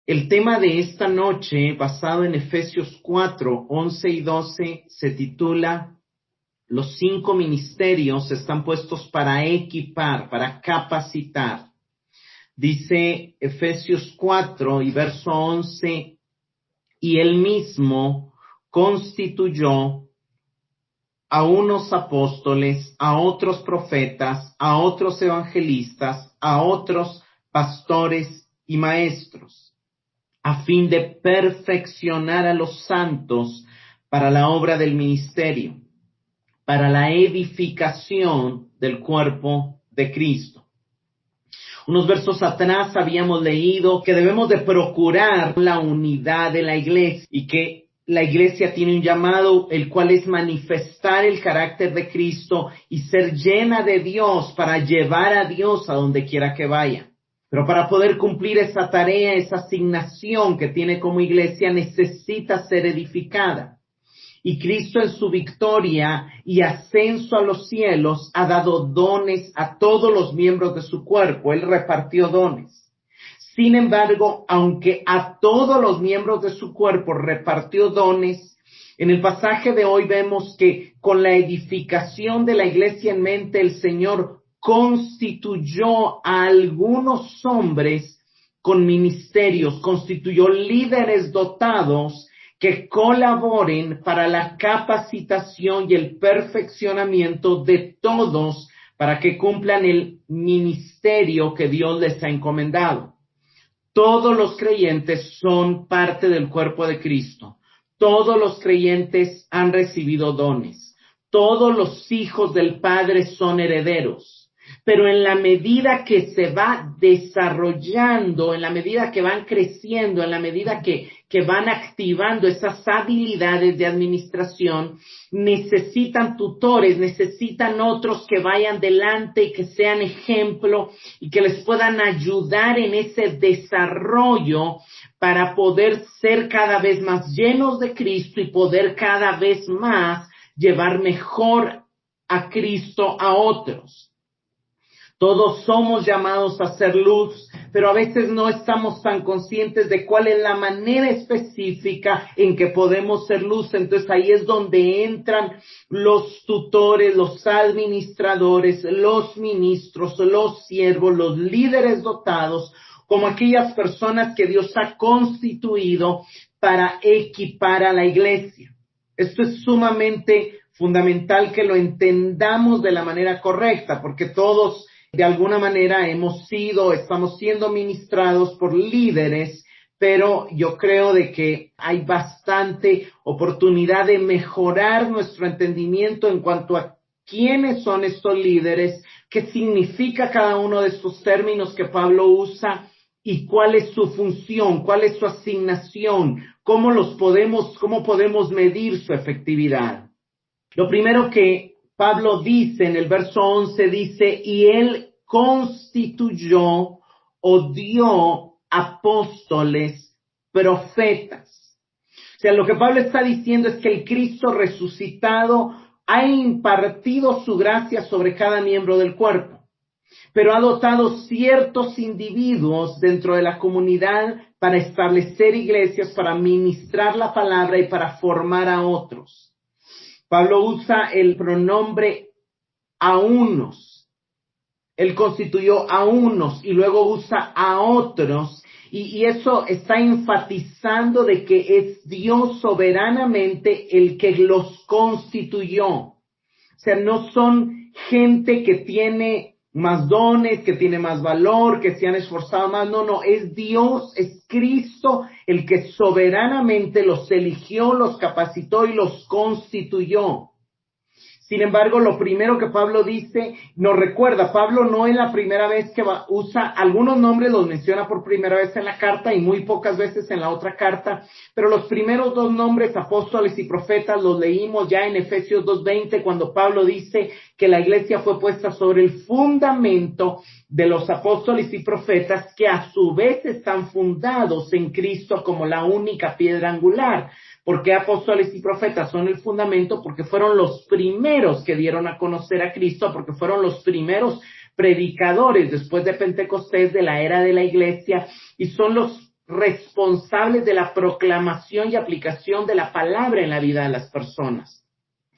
El tema de esta noche, basado en Efesios 4, 11 y 12, se titula Los 5 ministerios están puestos para equipar, para capacitar. Dice Efesios 4 y verso 11, y él mismo constituyó a unos apóstoles, a otros profetas, a otros evangelistas, a otros pastores y maestros, a fin de perfeccionar a los santos para la obra del ministerio, para la edificación del cuerpo de Cristo. Unos versos atrás habíamos leído que debemos de procurar la unidad de la iglesia y que la iglesia tiene un llamado, el cual es manifestar el carácter de Cristo y ser llena de Dios para llevar a Dios a donde quiera que vaya. Pero para poder cumplir esa tarea, esa asignación que tiene como iglesia, necesita ser edificada. Y Cristo en su victoria y ascenso a los cielos ha dado dones a todos los miembros de su cuerpo. Él repartió dones. Sin embargo, aunque a todos los miembros de su cuerpo repartió dones, en el pasaje de hoy vemos que con la edificación de la iglesia en mente, el Señor constituyó a algunos hombres con ministerios, constituyó líderes dotados que colaboren para la capacitación y el perfeccionamiento de todos para que cumplan el ministerio que Dios les ha encomendado. Todos los creyentes son parte del cuerpo de Cristo. Todos los creyentes han recibido dones. Todos los hijos del Padre son herederos. Pero en la medida que se va desarrollando, en la medida que van creciendo, en la medida que van activando esas habilidades de administración, necesitan tutores, necesitan otros que vayan delante y que sean ejemplo y que les puedan ayudar en ese desarrollo para poder ser cada vez más llenos de Cristo y poder cada vez más llevar mejor a Cristo a otros. Todos somos llamados a ser luz, pero a veces no estamos tan conscientes de cuál es la manera específica en que podemos ser luz. Entonces ahí es donde entran los tutores, los administradores, los ministros, los siervos, los líderes dotados, como aquellas personas que Dios ha constituido para equipar a la iglesia. Esto es sumamente fundamental que lo entendamos de la manera correcta, porque todos de alguna manera estamos siendo ministrados por líderes, pero yo creo de que hay bastante oportunidad de mejorar nuestro entendimiento en cuanto a quiénes son estos líderes, qué significa cada uno de estos términos que Pablo usa y cuál es su función, cuál es su asignación, cómo podemos medir su efectividad. Lo primero que Pablo dice en el verso 11, dice, y él constituyó o dio apóstoles, profetas. O sea, lo que Pablo está diciendo es que el Cristo resucitado ha impartido su gracia sobre cada miembro del cuerpo, pero ha dotado ciertos individuos dentro de la comunidad para establecer iglesias, para ministrar la palabra y para formar a otros. Pablo usa el pronombre a unos. Él constituyó a unos y luego usa a otros. Y eso está enfatizando de que es Dios soberanamente el que los constituyó. O sea, no son gente que tiene más dones, que tiene más valor, que se han esforzado más. No, es Dios, es Cristo el que soberanamente los eligió, los capacitó y los constituyó. Sin embargo, lo primero que Pablo dice, nos recuerda, Pablo no es la primera vez que usa, algunos nombres los menciona por primera vez en la carta y muy pocas veces en la otra carta, pero los primeros 2 nombres, apóstoles y profetas, los leímos ya en Efesios 2:20, cuando Pablo dice que la iglesia fue puesta sobre el fundamento de los apóstoles y profetas, que a su vez están fundados en Cristo como la única piedra angular. ¿Por qué apóstoles y profetas son el fundamento? Porque fueron los primeros que dieron a conocer a Cristo, porque fueron los primeros predicadores después de Pentecostés de la era de la iglesia y son los responsables de la proclamación y aplicación de la palabra en la vida de las personas.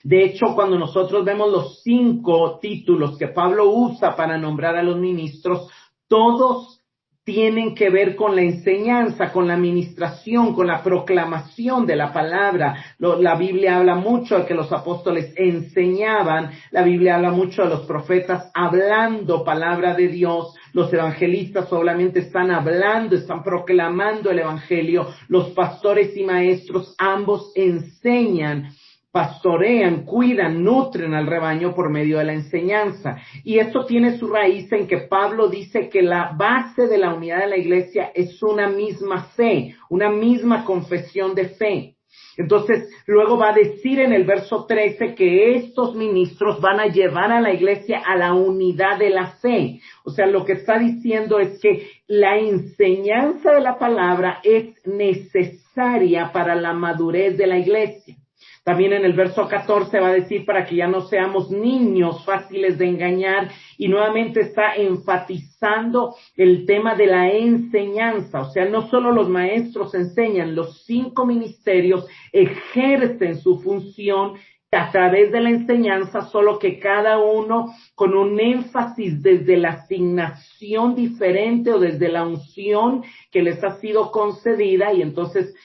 De hecho, cuando nosotros vemos los 5 títulos que Pablo usa para nombrar a los ministros, todos tienen que ver con la enseñanza, con la administración, con la proclamación de la palabra. La Biblia habla mucho de que los apóstoles enseñaban, la Biblia habla mucho de los profetas hablando palabra de Dios, los evangelistas solamente están hablando, están proclamando el evangelio, los pastores y maestros ambos enseñan, pastorean, cuidan, nutren al rebaño por medio de la enseñanza. Y esto tiene su raíz en que Pablo dice que la base de la unidad de la iglesia es una misma fe, una misma confesión de fe. Entonces, luego va a decir en el verso 13 que estos ministros van a llevar a la iglesia a la unidad de la fe. O sea, lo que está diciendo es que la enseñanza de la palabra es necesaria para la madurez de la iglesia. También en el verso 14 va a decir para que ya no seamos niños fáciles de engañar, y nuevamente está enfatizando el tema de la enseñanza. O sea, no solo los maestros enseñan, los 5 ministerios ejercen su función a través de la enseñanza, solo que cada uno con un énfasis desde la asignación diferente o desde la unción que les ha sido concedida, y entonces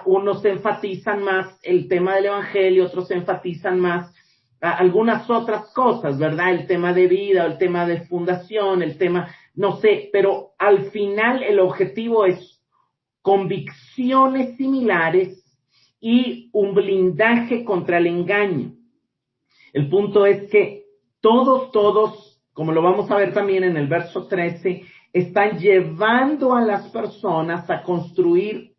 unos enfatizan más el tema del evangelio, otros enfatizan más algunas otras cosas, ¿verdad? El tema de vida, o el tema de fundación, el tema, no sé, pero al final el objetivo es convicciones similares y un blindaje contra el engaño. El punto es que todos, como lo vamos a ver también en el verso 13, están llevando a las personas a construir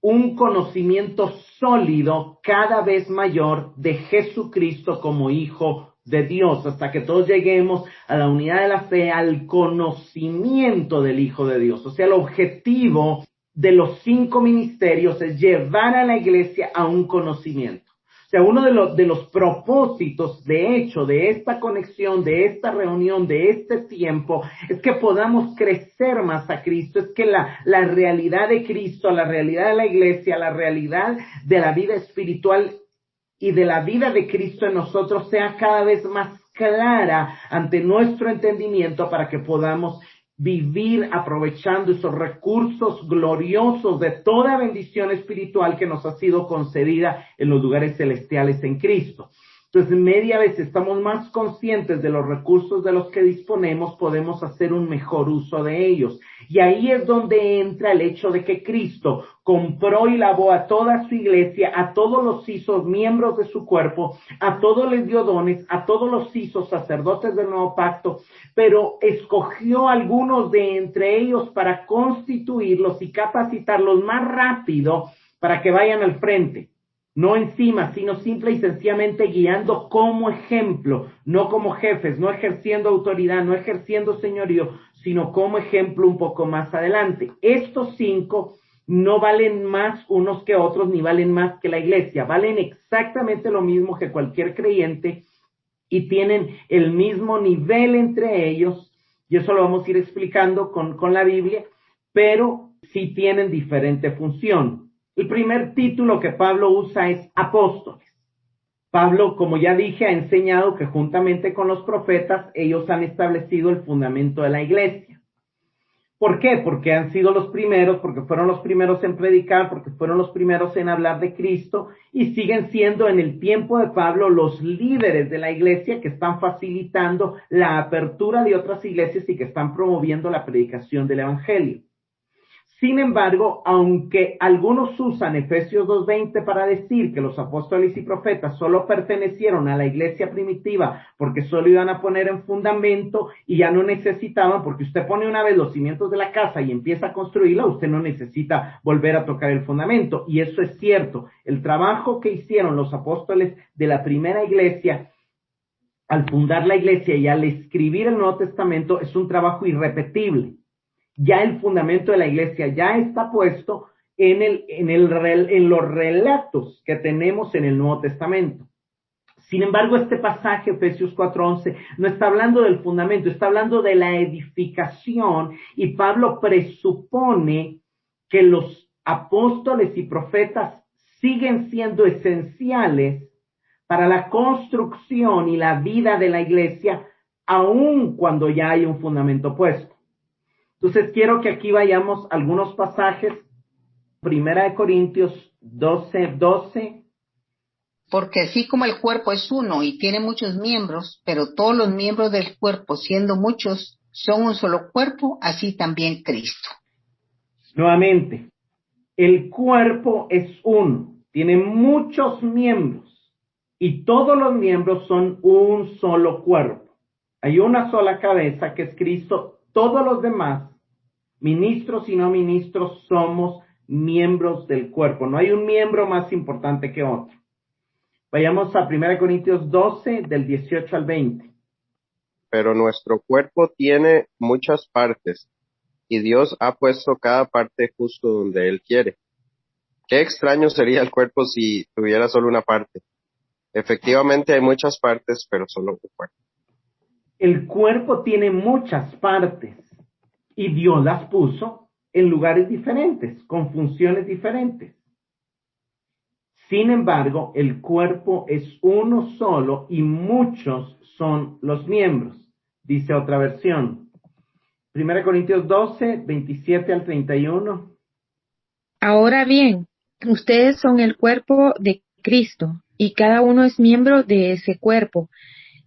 un conocimiento sólido cada vez mayor de Jesucristo como Hijo de Dios, hasta que todos lleguemos a la unidad de la fe, al conocimiento del Hijo de Dios. O sea, el objetivo de los 5 ministerios es llevar a la iglesia a un conocimiento. O sea, uno de los propósitos, de hecho, de esta conexión, de esta reunión, de este tiempo, es que podamos crecer más a Cristo, es que la realidad de Cristo, la realidad de la iglesia, la realidad de la vida espiritual y de la vida de Cristo en nosotros sea cada vez más clara ante nuestro entendimiento, para que podamos vivir aprovechando esos recursos gloriosos de toda bendición espiritual que nos ha sido concedida en los lugares celestiales en Cristo. Entonces, media vez estamos más conscientes de los recursos de los que disponemos, podemos hacer un mejor uso de ellos. Y ahí es donde entra el hecho de que Cristo compró y lavó a toda su iglesia, a todos los hizo miembros de su cuerpo, a todos les dio dones, a todos los hizo sacerdotes del nuevo pacto, pero escogió algunos de entre ellos para constituirlos y capacitarlos más rápido para que vayan al frente. No encima, sino simple y sencillamente guiando como ejemplo, no como jefes, no ejerciendo autoridad, no ejerciendo señorío, sino como ejemplo un poco más adelante. Estos 5 no valen más unos que otros, ni valen más que la iglesia, valen exactamente lo mismo que cualquier creyente y tienen el mismo nivel entre ellos, y eso lo vamos a ir explicando con la Biblia, pero sí tienen diferente función. El primer título que Pablo usa es apóstoles. Pablo, como ya dije, ha enseñado que juntamente con los profetas, ellos han establecido el fundamento de la iglesia. ¿Por qué? Porque han sido los primeros, porque fueron los primeros en predicar, porque fueron los primeros en hablar de Cristo, y siguen siendo en el tiempo de Pablo los líderes de la iglesia que están facilitando la apertura de otras iglesias y que están promoviendo la predicación del evangelio. Sin embargo, aunque algunos usan Efesios 2:20 para decir que los apóstoles y profetas solo pertenecieron a la iglesia primitiva porque solo iban a poner en fundamento y ya no necesitaban, porque usted pone una vez los cimientos de la casa y empieza a construirla, usted no necesita volver a tocar el fundamento. Y eso es cierto. El trabajo que hicieron los apóstoles de la primera iglesia al fundar la iglesia y al escribir el Nuevo Testamento es un trabajo irrepetible. Ya el fundamento de la iglesia ya está puesto en los relatos que tenemos en el Nuevo Testamento. Sin embargo, este pasaje, Efesios 4:11, no está hablando del fundamento, está hablando de la edificación, y Pablo presupone que los apóstoles y profetas siguen siendo esenciales para la construcción y la vida de la iglesia, aun cuando ya hay un fundamento puesto. Entonces quiero que aquí vayamos a algunos pasajes. Primera de Corintios 12:12. Porque así como el cuerpo es uno y tiene muchos miembros, pero todos los miembros del cuerpo, siendo muchos, son un solo cuerpo, así también Cristo. Nuevamente, el cuerpo es uno, tiene muchos miembros y todos los miembros son un solo cuerpo. Hay una sola cabeza que es Cristo. Todos los demás, ministros y no ministros, somos miembros del cuerpo. No hay un miembro más importante que otro. Vayamos a 1 Corintios 12, del 18 al 20. Pero nuestro cuerpo tiene muchas partes, y Dios ha puesto cada parte justo donde Él quiere. Qué extraño sería el cuerpo si tuviera solo una parte. Efectivamente hay muchas partes, pero solo un cuerpo. El cuerpo tiene muchas partes y Dios las puso en lugares diferentes, con funciones diferentes. Sin embargo, el cuerpo es uno solo y muchos son los miembros, dice otra versión. 1 Corintios 12, 27 al 31. Ahora bien, ustedes son el cuerpo de Cristo y cada uno es miembro de ese cuerpo.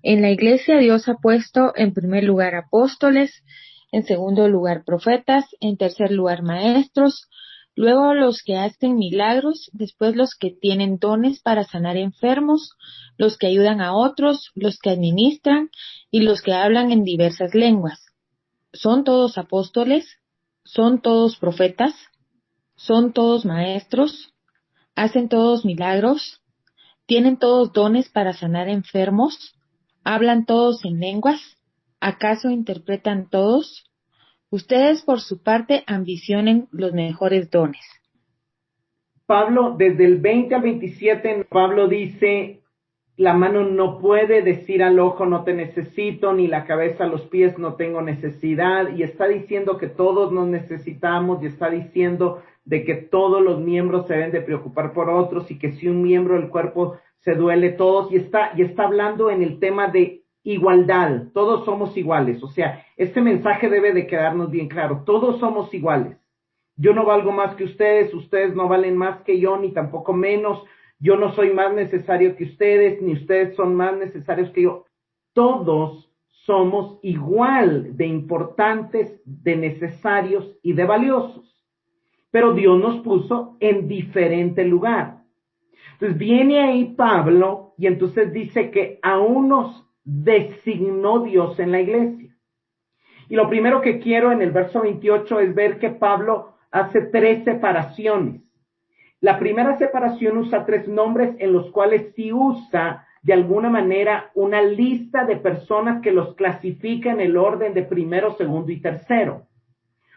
En la iglesia Dios ha puesto en primer lugar apóstoles, en segundo lugar profetas, en tercer lugar maestros, luego los que hacen milagros, después los que tienen dones para sanar enfermos, los que ayudan a otros, los que administran y los que hablan en diversas lenguas. ¿Son todos apóstoles? ¿Son todos profetas? ¿Son todos maestros? ¿Hacen todos milagros? ¿Tienen todos dones para sanar enfermos? ¿Hablan todos en lenguas? ¿Acaso interpretan todos? Ustedes, por su parte, ambicionen los mejores dones. Pablo, desde el 20 al 27, Pablo dice, la mano no puede decir al ojo no te necesito, ni la cabeza a los pies no tengo necesidad, y está diciendo que todos nos necesitamos, y está diciendo de que todos los miembros se deben de preocupar por otros, y que si un miembro del cuerpo se duele, todos, y está hablando en el tema de igualdad, todos somos iguales. O sea, este mensaje debe de quedarnos bien claro, todos somos iguales. Yo no valgo más que ustedes, ustedes no valen más que yo, ni tampoco menos. Yo no soy más necesario que ustedes, ni ustedes son más necesarios que yo. Todos somos igual de importantes, de necesarios y de valiosos. Pero Dios nos puso en diferente lugar. Entonces viene ahí Pablo y entonces dice que a unos designó Dios en la iglesia. Y lo primero que quiero en el verso 28 es ver que Pablo hace 3 separaciones. La primera separación usa 3 nombres en los cuales sí usa de alguna manera una lista de personas que los clasifica en el orden de primero, segundo y tercero.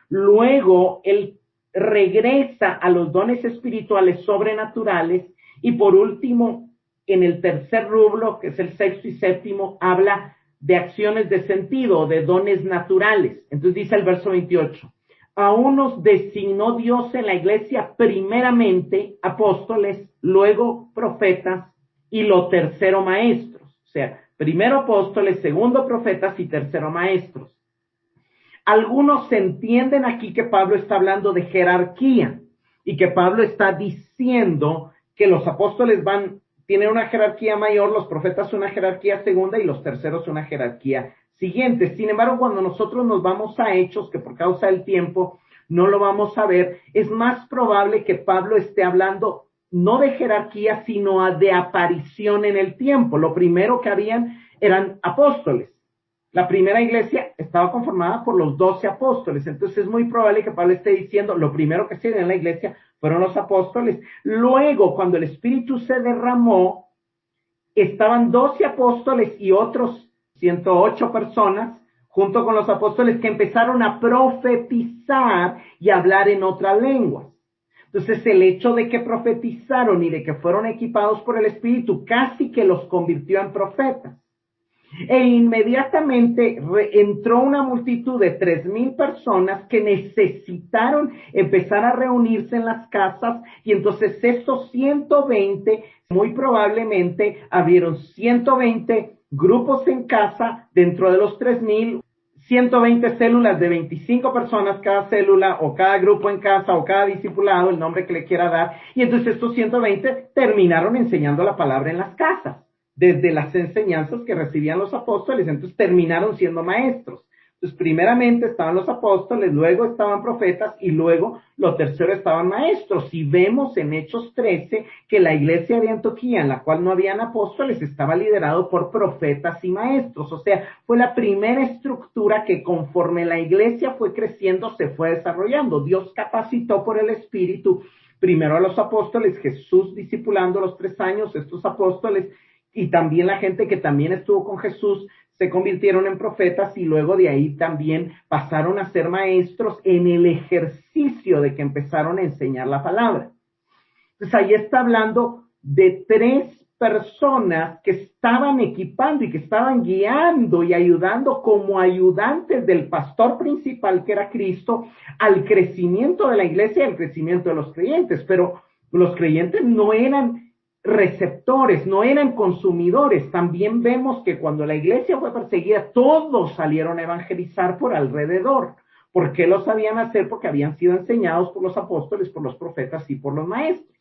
Luego, él regresa a los dones espirituales sobrenaturales y por último, en el tercer rubro, que es el sexto y séptimo, habla de acciones de sentido, de dones naturales. Entonces dice el verso 28, a unos designó Dios en la iglesia primeramente apóstoles, luego profetas y lo tercero maestros. O sea, primero apóstoles, segundo profetas y tercero maestros. Algunos entienden aquí que Pablo está hablando de jerarquía y que Pablo está diciendo que los apóstoles tienen una jerarquía mayor, los profetas una jerarquía segunda y los terceros una jerarquía siguiente. Sin embargo, cuando nosotros nos vamos a Hechos, que por causa del tiempo no lo vamos a ver, es más probable que Pablo esté hablando no de jerarquía, sino de aparición en el tiempo. Lo primero que habían eran apóstoles. La primera iglesia estaba conformada por los 12 apóstoles, entonces es muy probable que Pablo esté diciendo, lo primero que se dio en la iglesia fueron los apóstoles. Luego, cuando el Espíritu se derramó, estaban 12 apóstoles y otros 108 personas, junto con los apóstoles, que empezaron a profetizar y a hablar en otras lenguas. Entonces, el hecho de que profetizaron y de que fueron equipados por el Espíritu casi que los convirtió en profetas. E inmediatamente entró una multitud de 3,000 personas que necesitaron empezar a reunirse en las casas, y entonces estos 120, muy probablemente abrieron 120 grupos en casa dentro de los 3,000, 120 células de 25 personas cada célula, o cada grupo en casa, o cada discipulado, el nombre que le quiera dar, y entonces estos 120 terminaron enseñando la palabra en las casas, desde las enseñanzas que recibían los apóstoles. Entonces terminaron siendo maestros. Entonces primeramente estaban los apóstoles, luego estaban profetas, y luego lo tercero estaban maestros. Y vemos en Hechos 13 que la iglesia de Antioquía, en la cual no habían apóstoles, estaba liderado por profetas y maestros. O sea, fue la primera estructura que, conforme la iglesia fue creciendo, se fue desarrollando. Dios capacitó por el Espíritu primero a los apóstoles, Jesús discipulando los 3 años, estos apóstoles, y también la gente que también estuvo con Jesús se convirtieron en profetas, y luego de ahí también pasaron a ser maestros en el ejercicio de que empezaron a enseñar la palabra. Entonces ahí está hablando de 3 personas que estaban equipando y que estaban guiando y ayudando como ayudantes del pastor principal, que era Cristo, al crecimiento de la iglesia y al crecimiento de los creyentes. Pero los creyentes no eran receptores, no eran consumidores. También vemos que cuando la iglesia fue perseguida, todos salieron a evangelizar por alrededor. ¿Por qué lo sabían hacer? Porque habían sido enseñados por los apóstoles, por los profetas y por los maestros.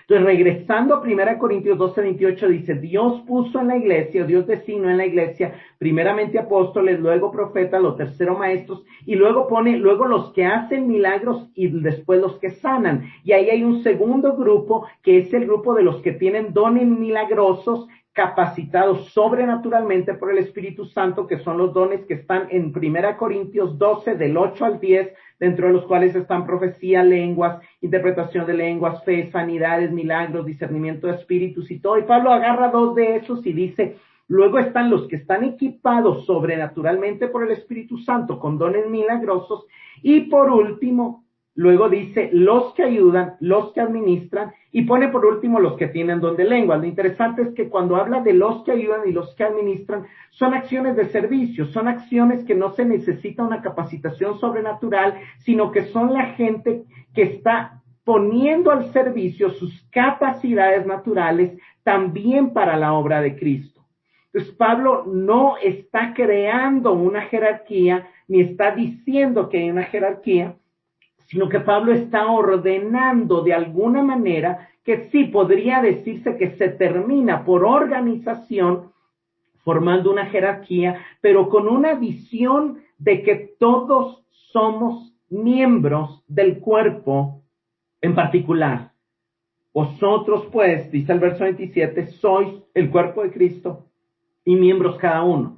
Entonces, regresando a 1 Corintios 12:28, dice, Dios puso en la iglesia, Dios designó en la iglesia, primeramente apóstoles, luego profetas, lo tercero maestros, y luego pone, luego los que hacen milagros, y después los que sanan. Y ahí hay un segundo grupo, que es el grupo de los que tienen dones milagrosos, capacitados sobrenaturalmente por el Espíritu Santo, que son los dones que están en 1 Corintios 12, del 8 al 10, dentro de los cuales están profecía, lenguas, interpretación de lenguas, fe, sanidades, milagros, discernimiento de espíritus y todo. Y Pablo agarra 2 de esos y dice, luego están los que están equipados sobrenaturalmente por el Espíritu Santo con dones milagrosos, y por último, luego dice, los que ayudan, los que administran, y pone por último los que tienen don de lenguas. Lo interesante es que cuando habla de los que ayudan y los que administran, son acciones de servicio, son acciones que no se necesita una capacitación sobrenatural, sino que son la gente que está poniendo al servicio sus capacidades naturales también para la obra de Cristo. Entonces Pablo no está creando una jerarquía, ni está diciendo que hay una jerarquía, sino que Pablo está ordenando de alguna manera que sí podría decirse que se termina por organización, formando una jerarquía, pero con una visión de que todos somos miembros del cuerpo en particular. Vosotros pues, dice el verso 27, sois el cuerpo de Cristo y miembros cada uno.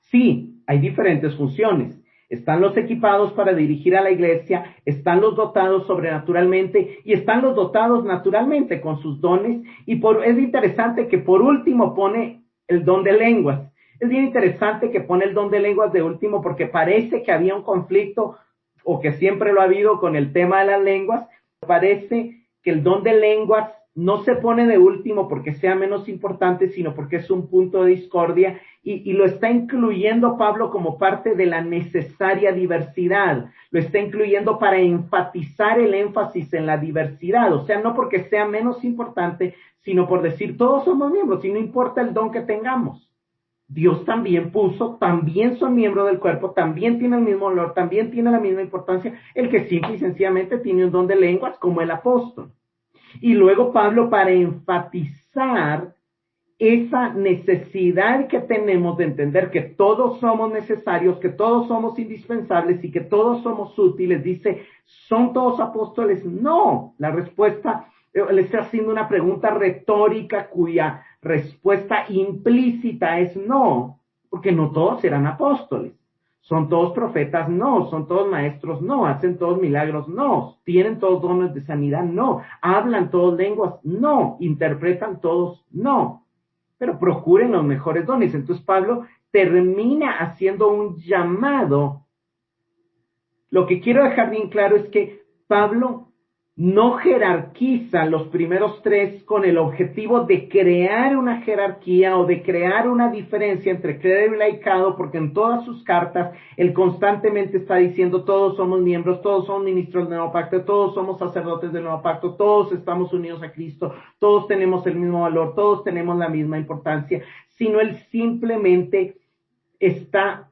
Sí, hay diferentes funciones. Están los equipados para dirigir a la iglesia, están los dotados sobrenaturalmente y están los dotados naturalmente con sus dones. Y es interesante que por último pone el don de lenguas. Es bien interesante que pone el don de lenguas de último, porque parece que había un conflicto, o que siempre lo ha habido, con el tema de las lenguas. Parece que el don de lenguas no se pone de último porque sea menos importante, sino porque es un punto de discordia, y lo está incluyendo Pablo como parte de la necesaria diversidad. Lo está incluyendo para enfatizar el énfasis en la diversidad, o sea, no porque sea menos importante, sino por decir, todos somos miembros y no importa el don que tengamos. Dios también también son miembros del cuerpo, también tienen el mismo valor, también tiene la misma importancia, el que simple y sencillamente tiene un don de lenguas como el apóstol. Y luego Pablo, para enfatizar esa necesidad que tenemos de entender que todos somos necesarios, que todos somos indispensables y que todos somos útiles, dice, ¿son todos apóstoles? No. La respuesta, le estoy haciendo una pregunta retórica cuya respuesta implícita es no, porque no todos serán apóstoles. ¿Son todos profetas? No. ¿Son todos maestros? No. ¿Hacen todos milagros? No. ¿Tienen todos dones de sanidad? No. ¿Hablan todos lenguas? No. ¿Interpretan todos? No. Pero procuren los mejores dones. Entonces Pablo termina haciendo un llamado. Lo que quiero dejar bien claro es que Pablo no jerarquiza los primeros tres con el objetivo de crear una jerarquía o de crear una diferencia entre clero y laicado, porque en todas sus cartas él constantemente está diciendo todos somos miembros, todos somos ministros del nuevo pacto, todos somos sacerdotes del nuevo pacto, todos estamos unidos a Cristo, todos tenemos el mismo valor, todos tenemos la misma importancia, sino él simplemente está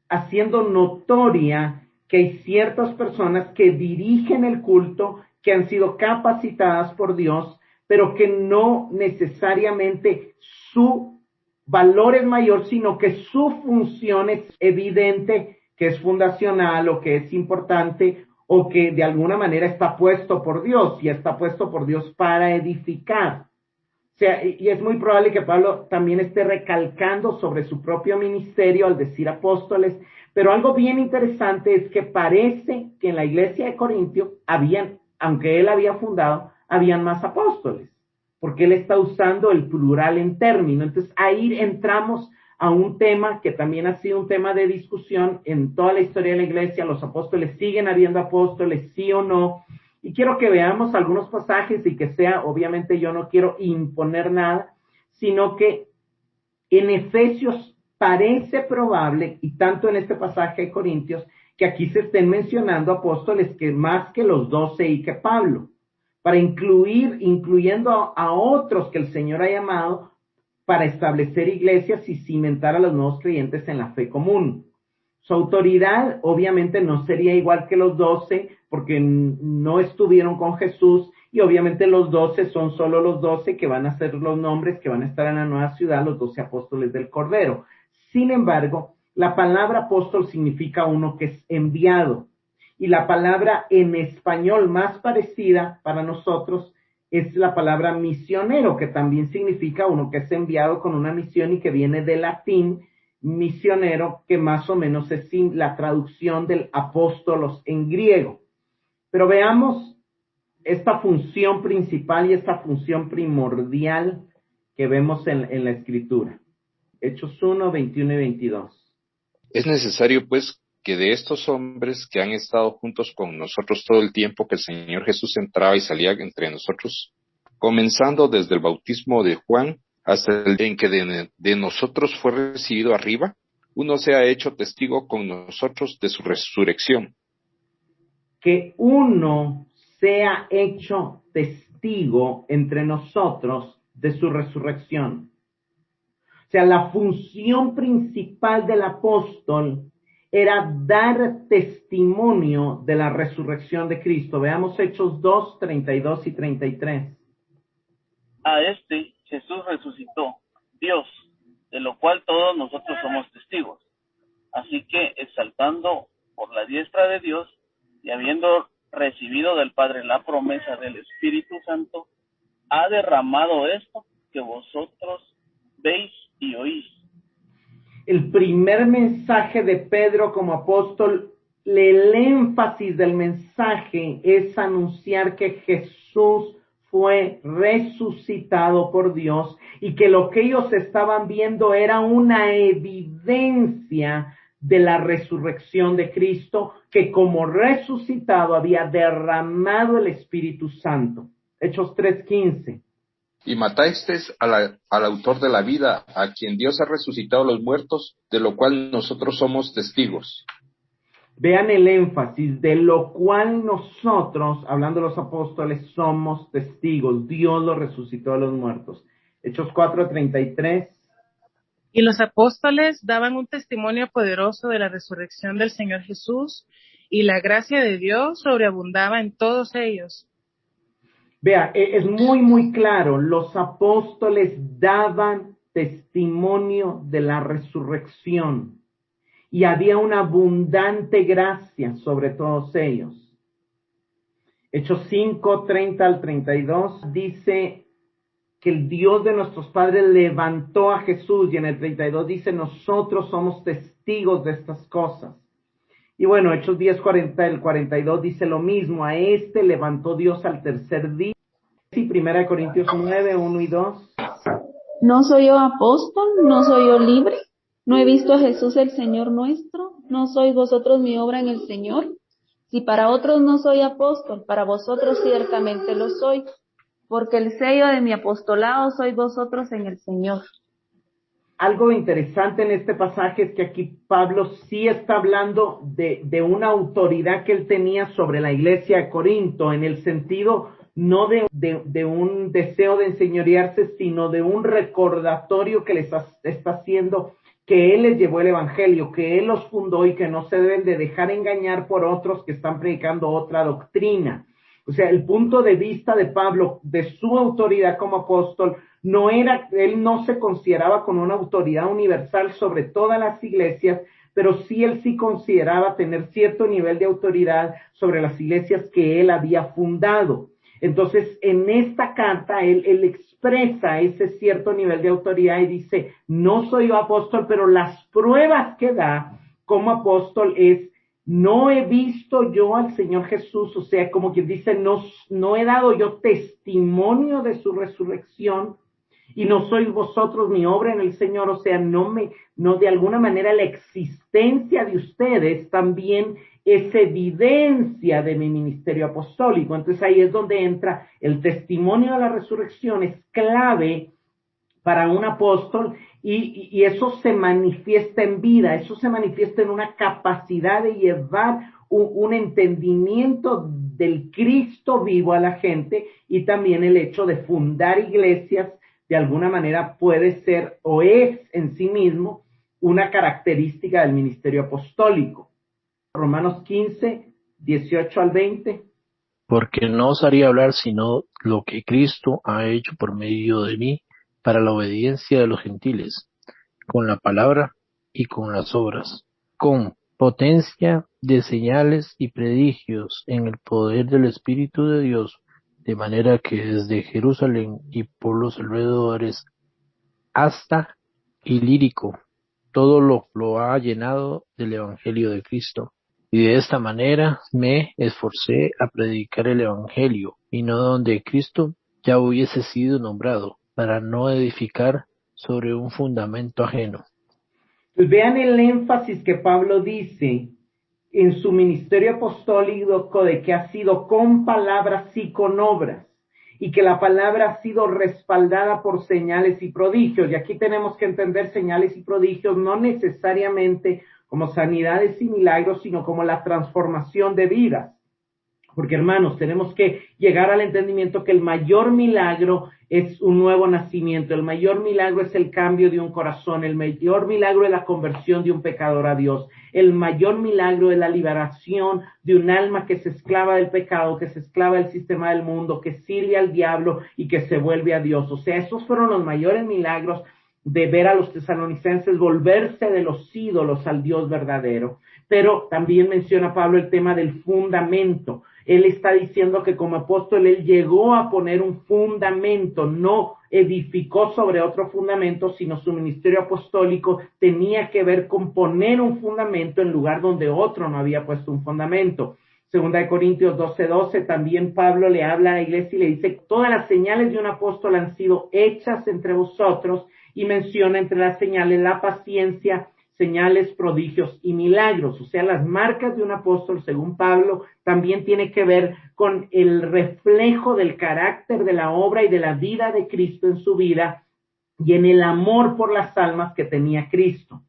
haciendo notoria que hay ciertas personas que dirigen el culto, que han sido capacitadas por Dios, pero que no necesariamente su valor es mayor, sino que su función es evidente, que es fundacional o que es importante o que de alguna manera está puesto por Dios y está puesto por Dios para edificar. O sea, y es muy probable que Pablo también esté recalcando sobre su propio ministerio al decir apóstoles, pero algo bien interesante es que parece que en la iglesia de Corintio aunque él había fundado, habían más apóstoles, porque él está usando el plural en término. Entonces ahí entramos a un tema que también ha sido un tema de discusión en toda la historia de la iglesia. Los apóstoles siguen habiendo apóstoles, sí o no, y quiero que veamos algunos pasajes y que sea, obviamente yo no quiero imponer nada, sino que en Efesios parece probable, y tanto en este pasaje de Corintios, que aquí se estén mencionando apóstoles que más que los 12 y que Pablo, para incluyendo a otros que el Señor ha llamado para establecer iglesias y cimentar a los nuevos creyentes en la fe común. Su autoridad obviamente no sería igual que los 12 porque no estuvieron con Jesús, y obviamente los 12 son solo los 12 que van a ser los nombres que van a estar en la nueva ciudad, los 12 apóstoles del Cordero. Sin embargo, la palabra apóstol significa uno que es enviado, y la palabra en español más parecida para nosotros es la palabra misionero, que también significa uno que es enviado con una misión y que viene del latín misionero, que más o menos es la traducción del apóstolos en griego. Pero veamos esta función principal y esta función primordial que vemos en la Escritura. Hechos 1, 21 y 22. Es necesario, pues, que de estos hombres que han estado juntos con nosotros todo el tiempo que el Señor Jesús entraba y salía entre nosotros, comenzando desde el bautismo de Juan hasta el día en que de nosotros fue recibido arriba, uno sea hecho testigo con nosotros de su resurrección. Que uno sea hecho testigo entre nosotros de su resurrección. O sea, la función principal del apóstol era dar testimonio de la resurrección de Cristo. Veamos Hechos 2, 32 y 33. A Jesús resucitó Dios, de lo cual todos nosotros somos testigos. Así que, exaltando por la diestra de Dios y habiendo recibido del Padre la promesa del Espíritu Santo, ha derramado esto que vosotros veis y oís. El primer mensaje de Pedro como apóstol, el énfasis del mensaje es anunciar que Jesús fue resucitado por Dios y que lo que ellos estaban viendo era una evidencia de la resurrección de Cristo, que como resucitado había derramado el Espíritu Santo. Hechos 3:15. Y matasteis al autor de la vida, a quien Dios ha resucitado a los muertos, de lo cual nosotros somos testigos. Vean el énfasis, de lo cual nosotros, hablando de los apóstoles, somos testigos. Dios lo resucitó a los muertos. Hechos 4:33. Y los apóstoles daban un testimonio poderoso de la resurrección del Señor Jesús, y la gracia de Dios sobreabundaba en todos ellos. Vea, es muy, muy claro. Los apóstoles daban testimonio de la resurrección y había una abundante gracia sobre todos ellos. Hechos 5, 30 al 32 dice que el Dios de nuestros padres levantó a Jesús, y en el 32 dice, nosotros somos testigos de estas cosas. Y bueno, Hechos 10, 40, el 42 dice lo mismo, a levantó Dios al tercer día. Y 1 Corintios 9, 1 y 2. ¿No soy yo apóstol? ¿No soy yo libre? ¿No he visto a Jesús el Señor nuestro? ¿No sois vosotros mi obra en el Señor? Si para otros no soy apóstol, para vosotros ciertamente lo soy, porque el sello de mi apostolado sois vosotros en el Señor. Algo interesante en este pasaje es que aquí Pablo sí está hablando de una autoridad que él tenía sobre la iglesia de Corinto, en el sentido no de un deseo de enseñorearse, sino de un recordatorio que les está haciendo que él les llevó el evangelio, que él los fundó y que no se deben de dejar engañar por otros que están predicando otra doctrina. O sea, el punto de vista de Pablo, de su autoridad como apóstol, no era, él no se consideraba con una autoridad universal sobre todas las iglesias, pero sí él sí consideraba tener cierto nivel de autoridad sobre las iglesias que él había fundado. Entonces, en esta carta, él expresa ese cierto nivel de autoridad y dice, no soy yo apóstol, pero las pruebas que da como apóstol es, no he visto yo al Señor Jesús, o sea, como quien dice, no he dado yo testimonio de su resurrección, y no sois vosotros mi obra en el Señor, o sea, no de alguna manera la existencia de ustedes también es evidencia de mi ministerio apostólico. Entonces ahí es donde entra el testimonio de la resurrección, es clave para un apóstol y eso se manifiesta en vida, eso se manifiesta en una capacidad de llevar un entendimiento del Cristo vivo a la gente, y también el hecho de fundar iglesias de alguna manera puede ser o es en sí mismo una característica del ministerio apostólico. Romanos 15, 18 al 20. Porque no os haría hablar sino lo que Cristo ha hecho por medio de mí para la obediencia de los gentiles, con la palabra y con las obras, con potencia de señales y prodigios en el poder del Espíritu de Dios, de manera que desde Jerusalén y por los alrededores hasta Ilírico, todo lo ha llenado del Evangelio de Cristo. Y de esta manera me esforcé a predicar el Evangelio, y no donde Cristo ya hubiese sido nombrado, para no edificar sobre un fundamento ajeno. Pues vean el énfasis que Pablo dice en su ministerio apostólico de que ha sido con palabras y con obras, y que la palabra ha sido respaldada por señales y prodigios. Y aquí tenemos que entender señales y prodigios no necesariamente como sanidades y milagros, sino como la transformación de vidas. Porque, hermanos, tenemos que llegar al entendimiento que el mayor milagro es un nuevo nacimiento, el mayor milagro es el cambio de un corazón, el mayor milagro es la conversión de un pecador a Dios, el mayor milagro es la liberación de un alma que se esclava del pecado, que se esclava del sistema del mundo, que sirve al diablo y que se vuelve a Dios. O sea, esos fueron los mayores milagros de ver a los tesalonicenses volverse de los ídolos al Dios verdadero. Pero también menciona Pablo el tema del fundamento. Él está diciendo que como apóstol él llegó a poner un fundamento, no edificó sobre otro fundamento, sino su ministerio apostólico tenía que ver con poner un fundamento en lugar donde otro no había puesto un fundamento. Segunda de Corintios 12:12, también Pablo le habla a la iglesia y le dice, todas las señales de un apóstol han sido hechas entre vosotros, y menciona entre las señales la paciencia, señales, prodigios y milagros. O sea, las marcas de un apóstol, según Pablo, también tiene que ver con el reflejo del carácter de la obra y de la vida de Cristo en su vida y en el amor por las almas que tenía Cristo.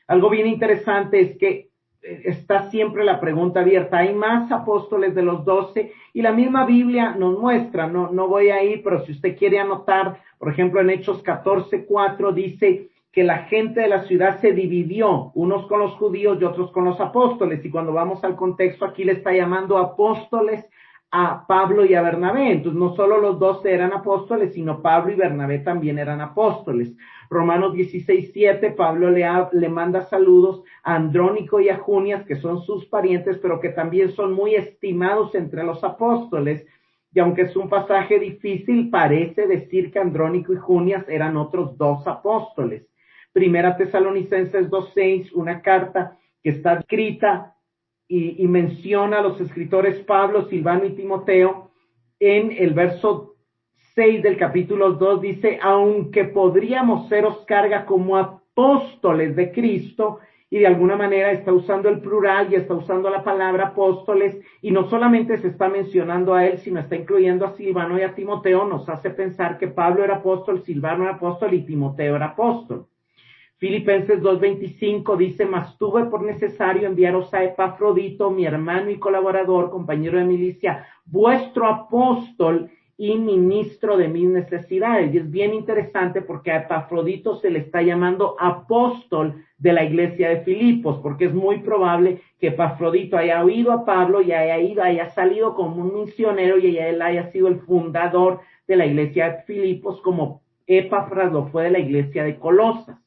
Algo bien interesante es que está siempre la pregunta abierta, ¿hay más apóstoles de los 12? Y la misma Biblia nos muestra, no voy a ir, pero si usted quiere anotar, por ejemplo, en Hechos 14:4 dice que la gente de la ciudad se dividió, unos con los judíos y otros con los apóstoles, y cuando vamos al contexto aquí le está llamando apóstoles a Pablo y a Bernabé. Entonces no solo los 12 eran apóstoles, sino Pablo y Bernabé también eran apóstoles. Romanos 16:7, Pablo le manda saludos a Andrónico y a Junias, que son sus parientes, pero que también son muy estimados entre los apóstoles. Y aunque es un pasaje difícil, parece decir que Andrónico y Junias eran otros 2 apóstoles. Primera Tesalonicenses 2:6, una carta que está escrita y menciona a los escritores Pablo, Silvano y Timoteo. En el verso 6 del capítulo 2 dice, aunque podríamos seros carga como apóstoles de Cristo, y de alguna manera está usando el plural y está usando la palabra apóstoles, y no solamente se está mencionando a él, sino está incluyendo a Silvano y a Timoteo. Nos hace pensar que Pablo era apóstol, Silvano era apóstol y Timoteo era apóstol. Filipenses 2:25 dice: mas tuve por necesario enviaros a Epafrodito, mi hermano y colaborador, compañero de milicia, vuestro apóstol y ministro de mis necesidades. Y es bien interesante porque a Epafrodito se le está llamando apóstol de la iglesia de Filipos, porque es muy probable que Epafrodito haya oído a Pablo y haya salido como un misionero, y él haya sido el fundador de la iglesia de Filipos, como Epafras lo fue de la iglesia de Colosas.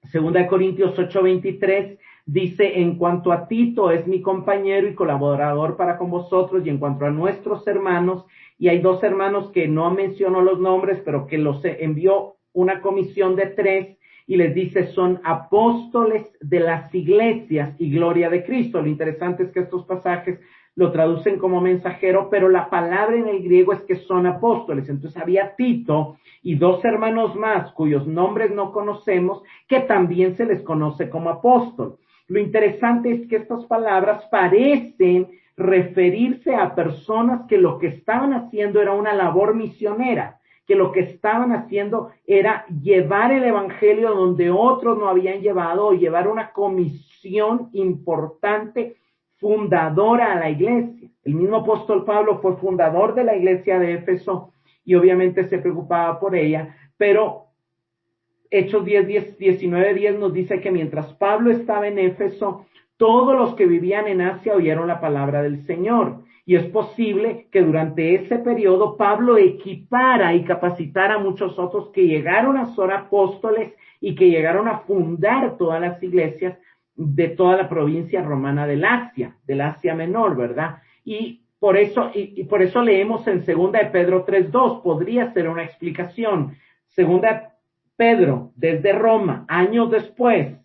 Segunda de Corintios 8:23 dice: en cuanto a Tito, es mi compañero y colaborador para con vosotros, y en cuanto a nuestros hermanos, y hay 2 hermanos que no menciono los nombres, pero que los envió una comisión de 3, y les dice: son apóstoles de las iglesias y gloria de Cristo. Lo interesante es que estos pasajes lo traducen como mensajero, pero la palabra en el griego es que son apóstoles. Entonces había Tito y 2 hermanos más cuyos nombres no conocemos, que también se les conoce como apóstol. Lo interesante es que estas palabras parecen referirse a personas que lo que estaban haciendo era una labor misionera, que lo que estaban haciendo era llevar el evangelio donde otros no habían llevado, o llevar una comisión importante, fundadora a la iglesia. El mismo apóstol Pablo fue fundador de la iglesia de Éfeso y obviamente se preocupaba por ella, pero Hechos 19:10 nos dice que mientras Pablo estaba en Éfeso, todos los que vivían en Asia oyeron la palabra del Señor. Y es posible que durante ese periodo Pablo equipara y capacitara a muchos otros que llegaron a ser apóstoles y que llegaron a fundar todas las iglesias de toda la provincia romana del Asia Menor, ¿verdad? Y por eso leemos en Segunda de Pedro 3:2, podría ser una explicación. Segunda de Pedro, desde Roma, años después,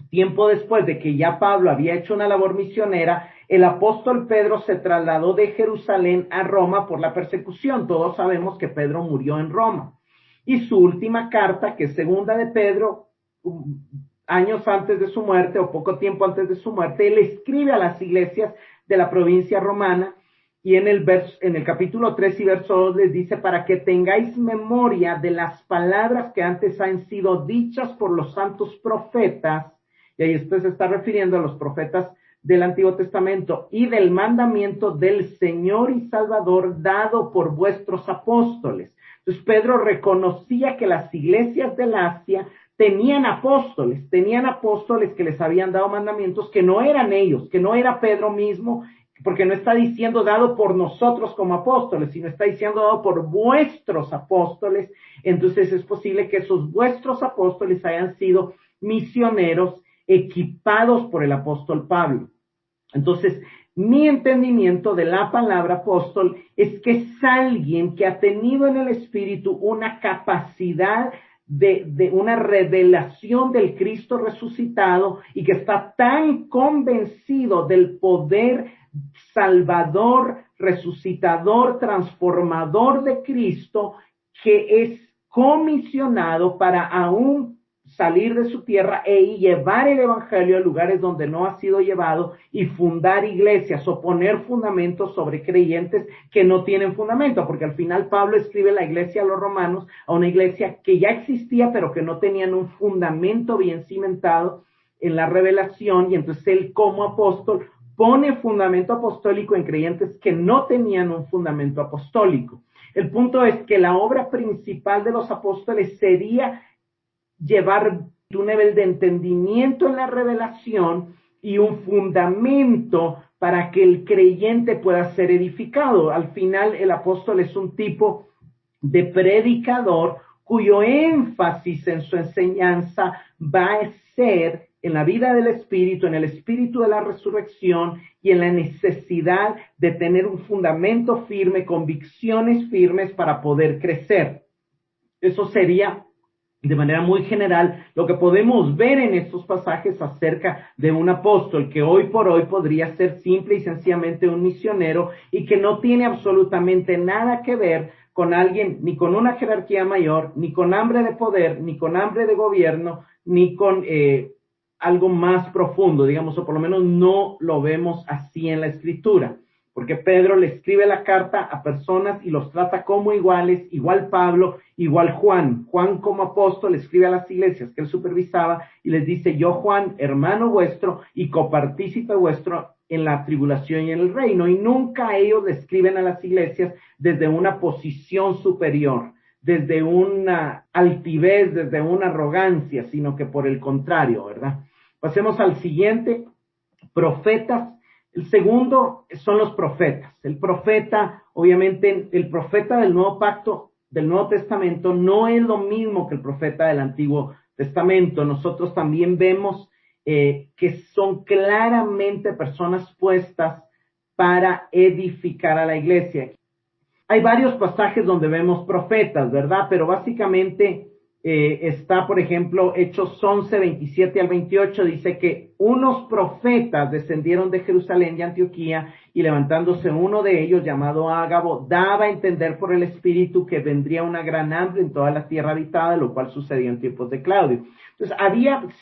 tiempo después de que ya Pablo había hecho una labor misionera, el apóstol Pedro se trasladó de Jerusalén a Roma por la persecución. Todos sabemos que Pedro murió en Roma. Y su última carta, que es Segunda de Pedro, años antes de su muerte o poco tiempo antes de su muerte, él escribe a las iglesias de la provincia romana, y en el capítulo 3 y verso 2 les dice: para que tengáis memoria de las palabras que antes han sido dichas por los santos profetas, y ahí esto se está refiriendo a los profetas del Antiguo Testamento, y del mandamiento del Señor y Salvador dado por vuestros apóstoles. Entonces Pedro reconocía que las iglesias del Asia tenían apóstoles que les habían dado mandamientos que no eran ellos, que no era Pedro mismo, porque no está diciendo dado por nosotros como apóstoles, sino está diciendo dado por vuestros apóstoles. Entonces es posible que esos vuestros apóstoles hayan sido misioneros equipados por el apóstol Pablo. Entonces, mi entendimiento de la palabra apóstol es que es alguien que ha tenido en el espíritu una capacidad de una revelación del Cristo resucitado, y que está tan convencido del poder salvador, resucitador, transformador de Cristo, que es comisionado para aún salir de su tierra e llevar el evangelio a lugares donde no ha sido llevado, y fundar iglesias o poner fundamentos sobre creyentes que no tienen fundamento, porque al final Pablo escribe la iglesia a los romanos, a una iglesia que ya existía pero que no tenían un fundamento bien cimentado en la revelación, y entonces él como apóstol pone fundamento apostólico en creyentes que no tenían un fundamento apostólico. El punto es que la obra principal de los apóstoles sería llevar un nivel de entendimiento en la revelación y un fundamento para que el creyente pueda ser edificado. Al final, el apóstol es un tipo de predicador cuyo énfasis en su enseñanza va a ser en la vida del Espíritu, en el Espíritu de la resurrección y en la necesidad de tener un fundamento firme, convicciones firmes para poder crecer. Eso sería, de manera muy general, lo que podemos ver en estos pasajes acerca de un apóstol que hoy por hoy podría ser simple y sencillamente un misionero, y que no tiene absolutamente nada que ver con alguien, ni con una jerarquía mayor, ni con hambre de poder, ni con hambre de gobierno, ni con algo más profundo, digamos, o por lo menos no lo vemos así en la Escritura, porque Pedro le escribe la carta a personas y los trata como iguales, igual Pablo, igual Juan. Juan como apóstol le escribe a las iglesias que él supervisaba y les dice: yo Juan, hermano vuestro y copartícipe vuestro en la tribulación y en el reino. Y nunca ellos le escriben a las iglesias desde una posición superior, desde una altivez, desde una arrogancia, sino que por el contrario, ¿verdad? Pasemos al siguiente, profetas. El segundo son los profetas. El profeta, obviamente, el profeta del Nuevo Pacto, del Nuevo Testamento, no es lo mismo que el profeta del Antiguo Testamento. Nosotros también vemos que son claramente personas puestas para edificar a la iglesia. Hay varios pasajes donde vemos profetas, ¿verdad? Pero básicamente está, por ejemplo, Hechos 11, 27 al 28, dice que unos profetas descendieron de Jerusalén y Antioquía, y levantándose uno de ellos, llamado Ágabo, daba a entender por el Espíritu que vendría una gran hambre en toda la tierra habitada, lo cual sucedió en tiempos de Claudio. Entonces,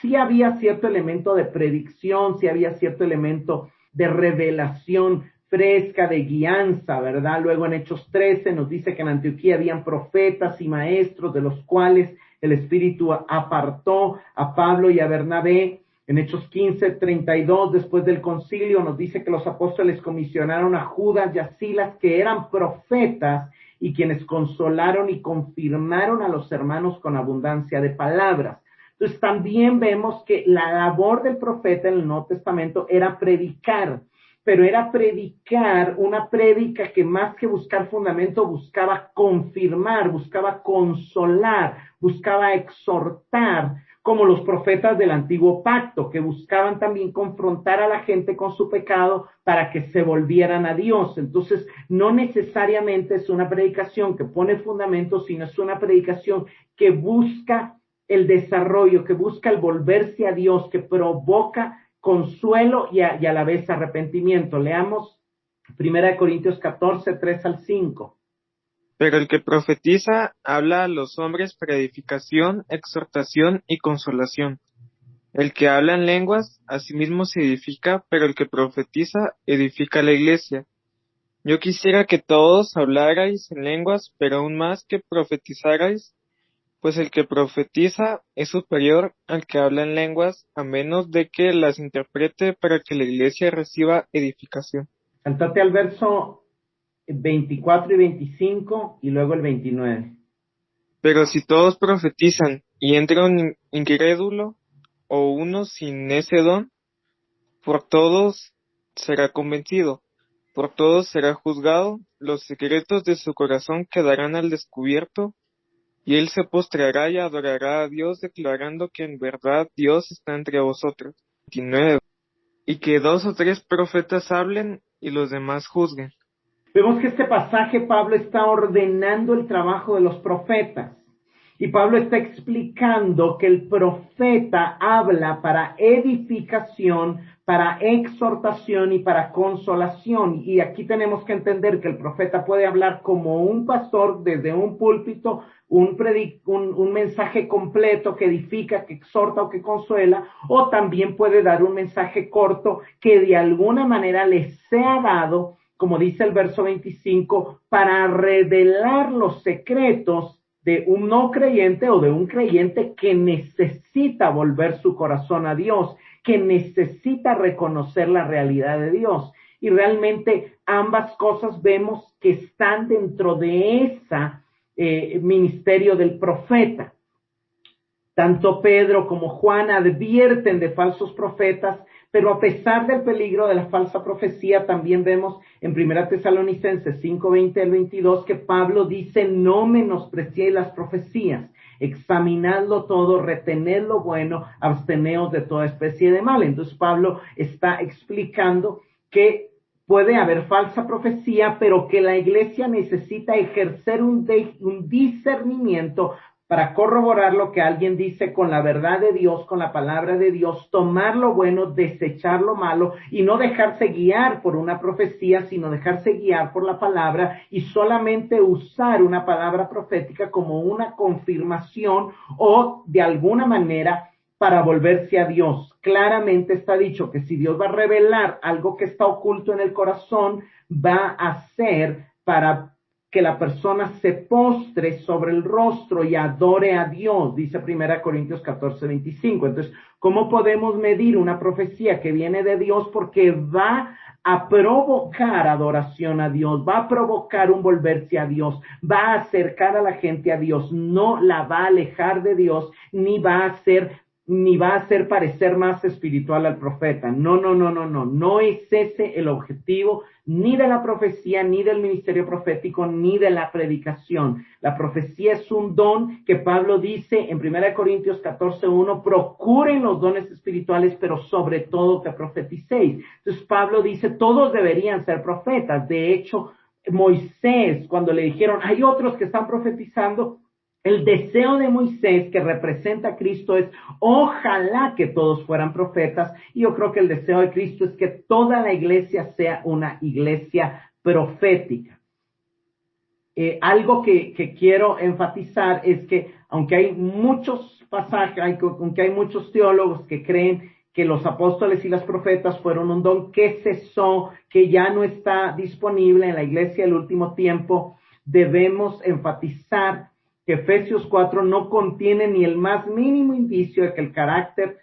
sí había cierto elemento de predicción, sí había cierto elemento de revelación fresca, de guianza, ¿verdad? Luego en Hechos 13 nos dice que en Antioquía habían profetas y maestros, de los cuales el Espíritu apartó a Pablo y a Bernabé. En Hechos 15, 32, después del concilio, nos dice que los apóstoles comisionaron a Judas y a Silas, que eran profetas, y quienes consolaron y confirmaron a los hermanos con abundancia de palabras. Entonces también vemos que la labor del profeta en el Nuevo Testamento era predicar, pero era predicar una prédica que más que buscar fundamento, buscaba confirmar, buscaba consolar, buscaba exhortar, como los profetas del Antiguo Pacto, que buscaban también confrontar a la gente con su pecado para que se volvieran a Dios. Entonces, no necesariamente es una predicación que pone fundamento, sino es una predicación que busca el desarrollo, que busca el volverse a Dios, que provoca consuelo y a la vez arrepentimiento. Leamos 1 Corintios 14, 3 al 5. Pero el que profetiza habla a los hombres para edificación, exhortación y consolación. El que habla en lenguas, a sí mismo se edifica, pero el que profetiza edifica a la iglesia. Yo quisiera que todos hablarais en lenguas, pero aún más que profetizarais, pues el que profetiza es superior al que habla en lenguas, a menos de que las interprete para que la iglesia reciba edificación. Saltate al verso 24 y 25 y luego el 29. Pero si todos profetizan y entra un incrédulo o uno sin ese don, por todos será convencido, por todos será juzgado, los secretos de su corazón quedarán al descubierto, y él se postrará y adorará a Dios, declarando que en verdad Dios está entre vosotros. 29. Y que 2 o 3 profetas hablen y los demás juzguen. Vemos que este pasaje Pablo está ordenando el trabajo de los profetas. Y Pablo está explicando que el profeta habla para edificación, para exhortación y para consolación. Y aquí tenemos que entender que el profeta puede hablar como un pastor desde un púlpito, un mensaje completo que edifica, que exhorta o que consuela, o también puede dar un mensaje corto que de alguna manera le sea dado, como dice el verso 25, para revelar los secretos de un no creyente o de un creyente que necesita volver su corazón a Dios, que necesita reconocer la realidad de Dios. Y realmente ambas cosas vemos que están dentro de ese ministerio del profeta. Tanto Pedro como Juan advierten de falsos profetas, pero a pesar del peligro de la falsa profecía, también vemos en 1 Tesalonicenses 5, 20 al 22, que Pablo dice: no menospreciéis las profecías, examinadlo todo, retened lo bueno, absteneos de toda especie de mal. Entonces Pablo está explicando que puede haber falsa profecía, pero que la iglesia necesita ejercer un discernimiento para corroborar lo que alguien dice con la verdad de Dios, con la palabra de Dios, tomar lo bueno, desechar lo malo y no dejarse guiar por una profecía, sino dejarse guiar por la palabra y solamente usar una palabra profética como una confirmación o de alguna manera para volverse a Dios. Claramente está dicho que si Dios va a revelar algo que está oculto en el corazón, va a ser para que la persona se postre sobre el rostro y adore a Dios, dice 1 Corintios 14:25. Entonces, ¿cómo podemos medir una profecía que viene de Dios? Porque va a provocar adoración a Dios, va a provocar un volverse a Dios, va a acercar a la gente a Dios, no la va a alejar de Dios, ni va a hacer parecer más espiritual al profeta. No es ese el objetivo ni de la profecía, ni del ministerio profético, ni de la predicación. La profecía es un don que Pablo dice en 1 Corintios 14:1, procuren los dones espirituales, pero sobre todo que profeticéis. Entonces Pablo dice, todos deberían ser profetas. De hecho, Moisés, cuando le dijeron, hay otros que están profetizando, el deseo de Moisés, que representa a Cristo, es ojalá que todos fueran profetas. Y yo creo que el deseo de Cristo es que toda la iglesia sea una iglesia profética. Algo que quiero enfatizar es que aunque hay muchos pasajes, aunque hay muchos teólogos que creen que los apóstoles y las profetas fueron un don que cesó, que ya no está disponible en la iglesia del último tiempo, debemos enfatizar que Efesios 4 no contiene ni el más mínimo indicio de que el carácter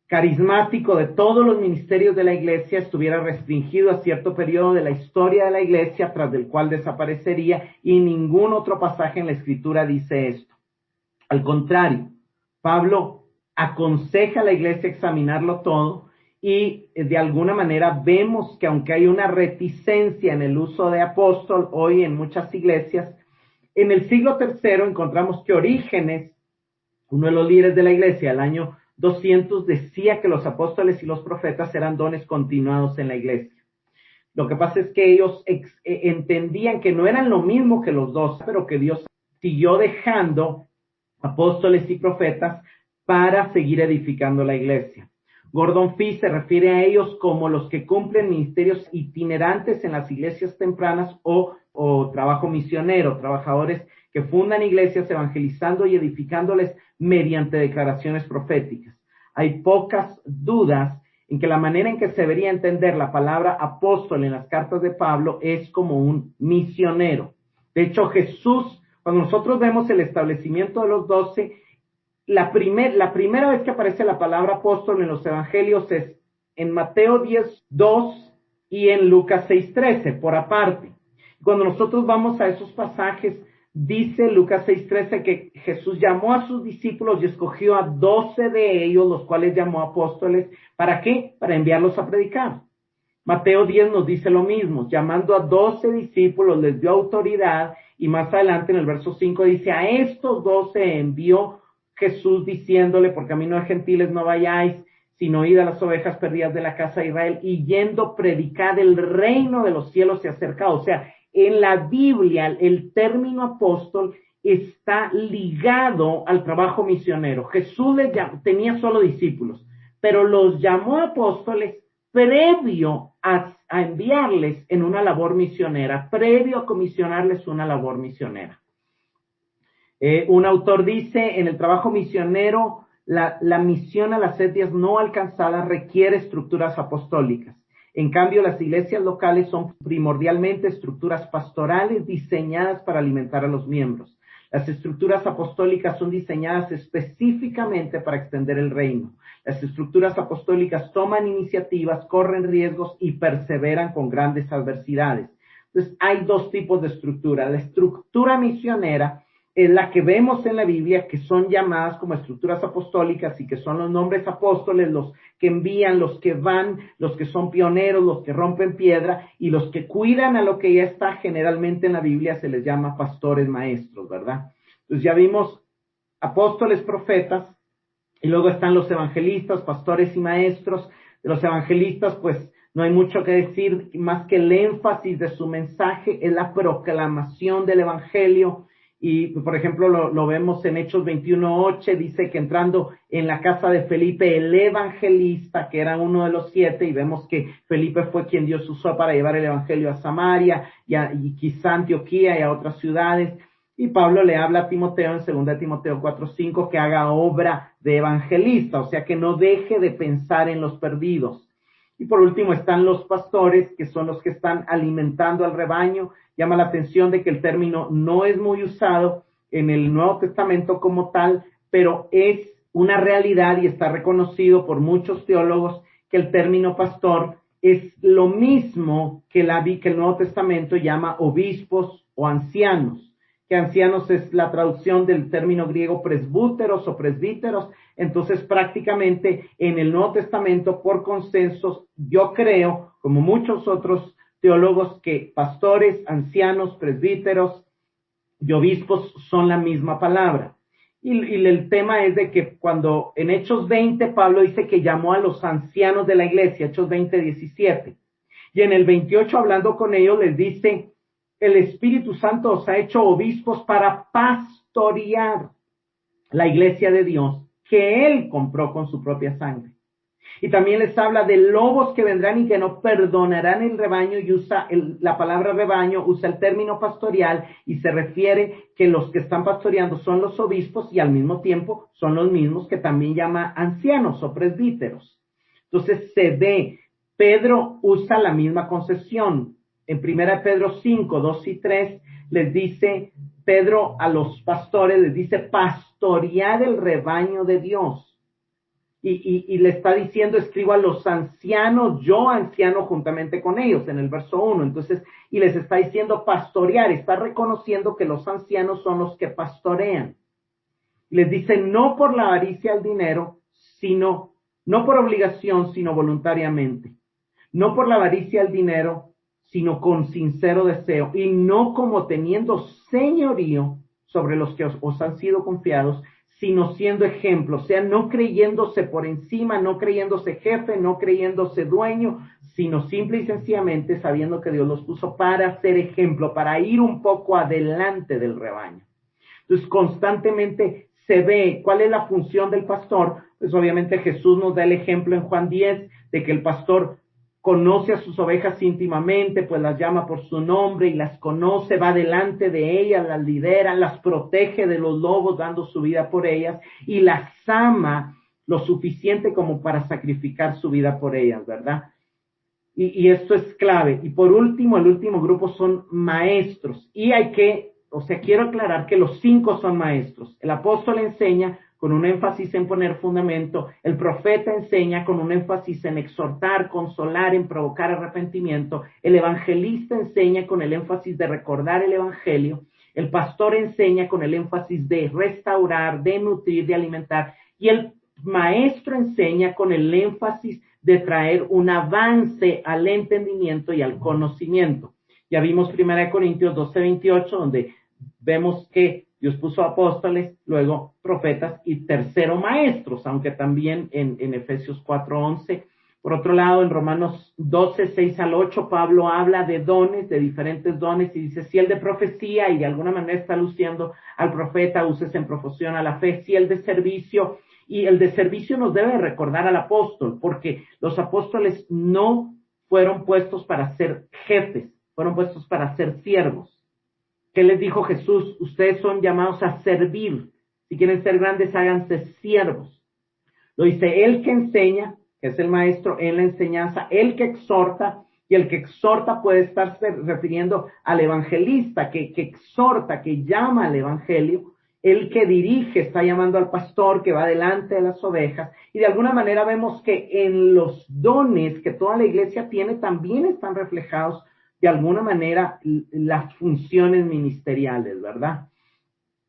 carismático de todos los ministerios de la iglesia estuviera restringido a cierto periodo de la historia de la iglesia, tras del cual desaparecería, y ningún otro pasaje en la Escritura dice esto. Al contrario, Pablo aconseja a la iglesia examinarlo todo, y de alguna manera vemos que aunque hay una reticencia en el uso de apóstol hoy en muchas iglesias, en el siglo III encontramos que Orígenes, uno de los líderes de la iglesia, al año 200, decía que los apóstoles y los profetas eran dones continuados en la iglesia. Lo que pasa es que ellos entendían que no eran lo mismo que los dos, pero que Dios siguió dejando apóstoles y profetas para seguir edificando la iglesia. Gordon Fee se refiere a ellos como los que cumplen ministerios itinerantes en las iglesias tempranas o trabajo misionero, trabajadores que fundan iglesias evangelizando y edificándoles mediante declaraciones proféticas. Hay pocas dudas en que la manera en que se debería entender la palabra apóstol en las cartas de Pablo es como un misionero. De hecho, Jesús, cuando nosotros vemos el establecimiento de los 12, la primera vez que aparece la palabra apóstol en los evangelios es en Mateo 10:2 y en Lucas 6:13, por aparte. Cuando nosotros vamos a esos pasajes, dice Lucas 6:13 que Jesús llamó a sus discípulos y escogió a 12 de ellos, los cuales llamó apóstoles. ¿Para qué? Para enviarlos a predicar. Mateo 10 nos dice lo mismo, llamando a 12 discípulos, les dio autoridad, y más adelante en el verso 5 dice, a estos 12 envió Jesús diciéndole, por camino de gentiles no vayáis, sino id a las ovejas perdidas de la casa de Israel, y yendo predicad el reino de los cielos se ha acercado. O sea, en la Biblia el término apóstol está ligado al trabajo misionero. Jesús tenía solo discípulos, pero los llamó apóstoles previo a enviarles en una labor misionera, previo a comisionarles una labor misionera. Un autor dice, en el trabajo misionero, la misión a las etnias no alcanzadas requiere estructuras apostólicas. En cambio, las iglesias locales son primordialmente estructuras pastorales diseñadas para alimentar a los miembros. Las estructuras apostólicas son diseñadas específicamente para extender el reino. Las estructuras apostólicas toman iniciativas, corren riesgos y perseveran con grandes adversidades. Entonces, hay dos tipos de estructura. La estructura misionera es la que vemos en la Biblia, que son llamadas como estructuras apostólicas y que son los nombres apóstoles, los que envían, los que van, los que son pioneros, los que rompen piedra y los que cuidan a lo que ya está. Generalmente en la Biblia se les llama pastores maestros, ¿verdad? Entonces ya vimos apóstoles, profetas, y luego están los evangelistas, pastores y maestros. De los evangelistas, pues no hay mucho que decir, más que el énfasis de su mensaje es la proclamación del evangelio. Y, por ejemplo, lo vemos en Hechos 21:8, dice que entrando en la casa de Felipe, el evangelista, que era uno de los 7, y vemos que Felipe fue quien Dios usó para llevar el evangelio a Samaria, y quizá a Antioquía y a otras ciudades. Y Pablo le habla a Timoteo en 2 Timoteo 4:5 que haga obra de evangelista, o sea, que no deje de pensar en los perdidos. Y por último están los pastores, que son los que están alimentando al rebaño. Llama la atención de que el término no es muy usado en el Nuevo Testamento como tal, pero es una realidad y está reconocido por muchos teólogos que el término pastor es lo mismo que el Nuevo Testamento llama obispos o ancianos, que ancianos es la traducción del término griego presbúteros o presbíteros. Entonces, prácticamente en el Nuevo Testamento, por consenso, yo creo, como muchos otros teólogos, que pastores, ancianos, presbíteros y obispos son la misma palabra. Y el tema es de que cuando en Hechos 20, Pablo dice que llamó a los ancianos de la iglesia, Hechos 20:17, y en el 28, hablando con ellos, les dice: el Espíritu Santo os ha hecho obispos para pastorear la iglesia de Dios que Él compró con su propia sangre. Y también les habla de lobos que vendrán y que no perdonarán el rebaño, y usa la palabra rebaño, usa el término pastoral, y se refiere que los que están pastoreando son los obispos y al mismo tiempo son los mismos que también llama ancianos o presbíteros. Entonces se ve, Pedro usa la misma concesión. En 1 Pedro 5:2 y 3 les dice Pedro a los pastores, les dice pastorear el rebaño de Dios. Y le está diciendo, escribo a los ancianos, yo anciano juntamente con ellos, en el verso 1. Entonces, y les está diciendo pastorear, está reconociendo que los ancianos son los que pastorean. Les dice, no por la avaricia al dinero, sino, no por obligación, sino voluntariamente. No por la avaricia al dinero, sino con sincero deseo, y no como teniendo señorío sobre los que os han sido confiados, sino siendo ejemplo, o sea, no creyéndose por encima, no creyéndose jefe, no creyéndose dueño, sino simple y sencillamente sabiendo que Dios los puso para ser ejemplo, para ir un poco adelante del rebaño. Entonces, constantemente se ve cuál es la función del pastor. Pues obviamente Jesús nos da el ejemplo en Juan 10 de que el pastor conoce a sus ovejas íntimamente, pues las llama por su nombre y las conoce, va delante de ellas, las lidera, las protege de los lobos dando su vida por ellas y las ama lo suficiente como para sacrificar su vida por ellas, ¿verdad? Y esto es clave. Y por último, el último grupo son maestros. Y quiero aclarar que los 5 son maestros. El apóstol enseña con un énfasis en poner fundamento, el profeta enseña con un énfasis en exhortar, consolar, en provocar arrepentimiento, el evangelista enseña con el énfasis de recordar el evangelio, el pastor enseña con el énfasis de restaurar, de nutrir, de alimentar, y el maestro enseña con el énfasis de traer un avance al entendimiento y al conocimiento. Ya vimos 1 Corintios 12:28, donde vemos que Dios puso apóstoles, luego profetas y tercero maestros, aunque también en Efesios 4:11. Por otro lado, en Romanos 12:6-8, Pablo habla de dones, de diferentes dones, y dice, si el de profecía, y de alguna manera está luciendo al profeta, úsese en profusión a la fe, si el de servicio, y el de servicio nos debe recordar al apóstol, porque los apóstoles no fueron puestos para ser jefes, fueron puestos para ser siervos. ¿Qué les dijo Jesús? Ustedes son llamados a servir. Si quieren ser grandes, háganse siervos. Lo dice el que enseña, que es el maestro en la enseñanza, el que exhorta, y el que exhorta puede estarse refiriendo al evangelista, que exhorta, que llama al evangelio. El que dirige está llamando al pastor que va delante de las ovejas. Y de alguna manera vemos que en los dones que toda la iglesia tiene también están reflejados de alguna manera las funciones ministeriales, ¿verdad?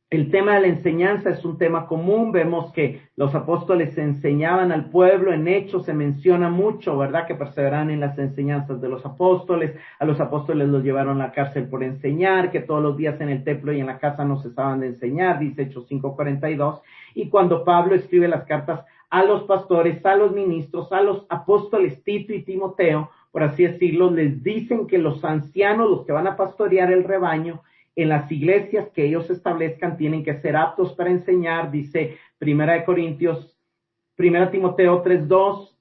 El tema de la enseñanza es un tema común. Vemos que los apóstoles enseñaban al pueblo. En Hechos se menciona mucho, ¿verdad?, que perseveraban en las enseñanzas de los apóstoles. A los apóstoles los llevaron a la cárcel por enseñar, que todos los días en el templo y en la casa no cesaban de enseñar, dice Hechos 5:42. Y cuando Pablo escribe las cartas a los pastores, a los ministros, a los apóstoles Tito y Timoteo, por así decirlo, les dicen que los ancianos, los que van a pastorear el rebaño, en las iglesias que ellos establezcan, tienen que ser aptos para enseñar. Dice 1 Timoteo 3:2,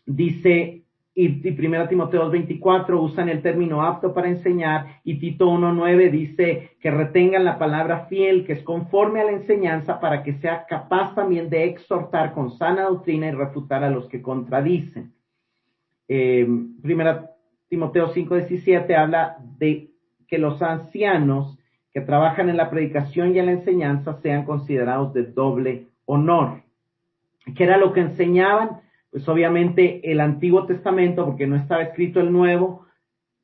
dice y 1 Timoteo 2:24 usan el término apto para enseñar, y Tito 1:9 dice que retengan la palabra fiel, que es conforme a la enseñanza, para que sea capaz también de exhortar con sana doctrina y refutar a los que contradicen. 1 Timoteo 5:17 habla de que los ancianos que trabajan en la predicación y en la enseñanza sean considerados de doble honor. ¿Qué era lo que enseñaban? Pues obviamente el Antiguo Testamento, porque no estaba escrito el Nuevo,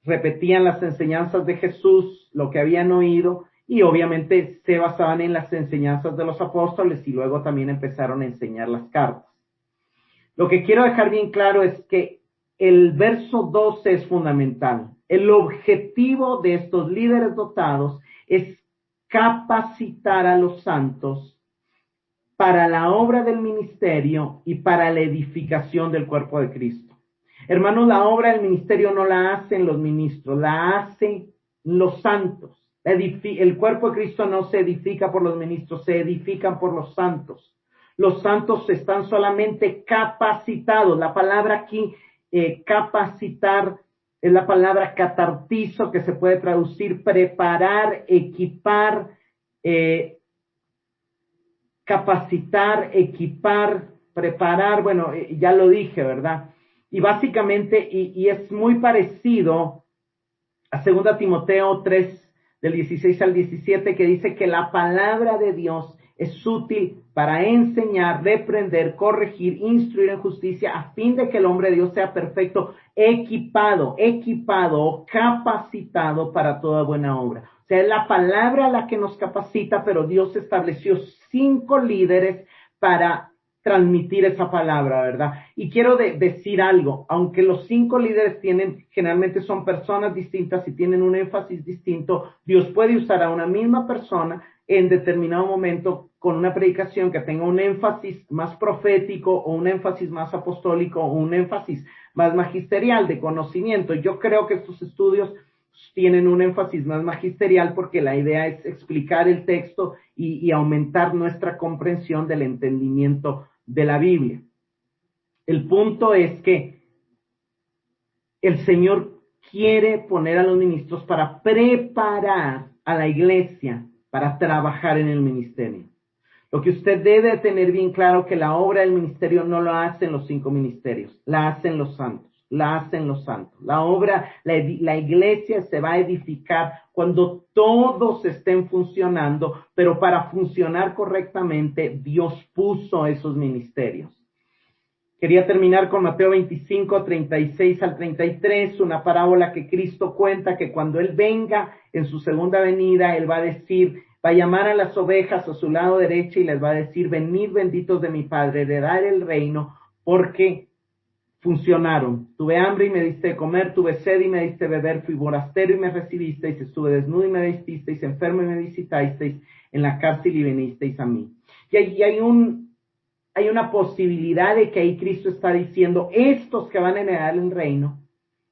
repetían las enseñanzas de Jesús, lo que habían oído, y obviamente se basaban en las enseñanzas de los apóstoles, y luego también empezaron a enseñar las cartas. Lo que quiero dejar bien claro es que el verso 12 es fundamental. El objetivo de estos líderes dotados es capacitar a los santos para la obra del ministerio y para la edificación del cuerpo de Cristo. Hermanos, la obra del ministerio no la hacen los ministros, la hacen los santos. El cuerpo de Cristo no se edifica por los ministros, se edifican por los santos. Los santos están solamente capacitados. La palabra aquí, capacitar, es la palabra catartizo, que se puede traducir preparar, equipar, capacitar, equipar, preparar, bueno, ya lo dije, ¿verdad? Y básicamente, y es muy parecido a 2 Timoteo 3, del 16 al 17, que dice que la palabra de Dios es útil para enseñar, reprender, corregir, instruir en justicia, a fin de que el hombre de Dios sea perfecto, equipado o capacitado para toda buena obra. O sea, es la palabra la que nos capacita, pero Dios estableció 5 líderes para transmitir esa palabra, ¿verdad? Y quiero decir algo, aunque los 5 líderes generalmente son personas distintas y tienen un énfasis distinto, Dios puede usar a una misma persona en determinado momento con una predicación que tenga un énfasis más profético o un énfasis más apostólico o un énfasis más magisterial de conocimiento. Yo creo que estos estudios tienen un énfasis más magisterial porque la idea es explicar el texto y aumentar nuestra comprensión del entendimiento de la Biblia. El punto es que el Señor quiere poner a los ministros para preparar a la iglesia para trabajar en el ministerio. Lo que usted debe tener bien claro que la obra del ministerio no la hacen los 5 ministerios, la hacen los santos. La hacen los santos. La obra, la iglesia se va a edificar cuando todos estén funcionando, pero para funcionar correctamente, Dios puso esos ministerios. Quería terminar con Mateo 25, 36 al 33, una parábola que Cristo cuenta que cuando Él venga en su segunda venida, Él va a llamar a las ovejas a su lado derecho y les va a decir, venid benditos de mi Padre, heredar el reino, porque funcionaron. Tuve hambre y me diste de comer, tuve sed y me diste de beber, fui forastero y me recibisteis, estuve desnudo y me vestisteis, enfermo y me visitasteis, en la cárcel y vinisteis a mí. Y hay una posibilidad de que ahí Cristo está diciendo, estos que van a heredar el reino,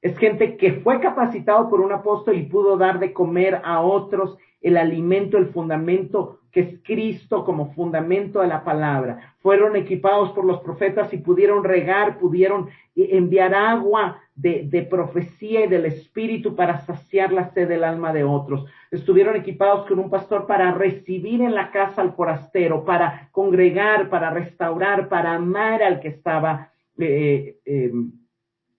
es gente que fue capacitado por un apóstol y pudo dar de comer a otros el alimento, el fundamento que es Cristo como fundamento de la palabra. Fueron equipados por los profetas y pudieron regar, pudieron enviar agua de profecía y del Espíritu para saciar la sed del alma de otros. Estuvieron equipados con un pastor para recibir en la casa al forastero, para congregar, para restaurar, para amar al que estaba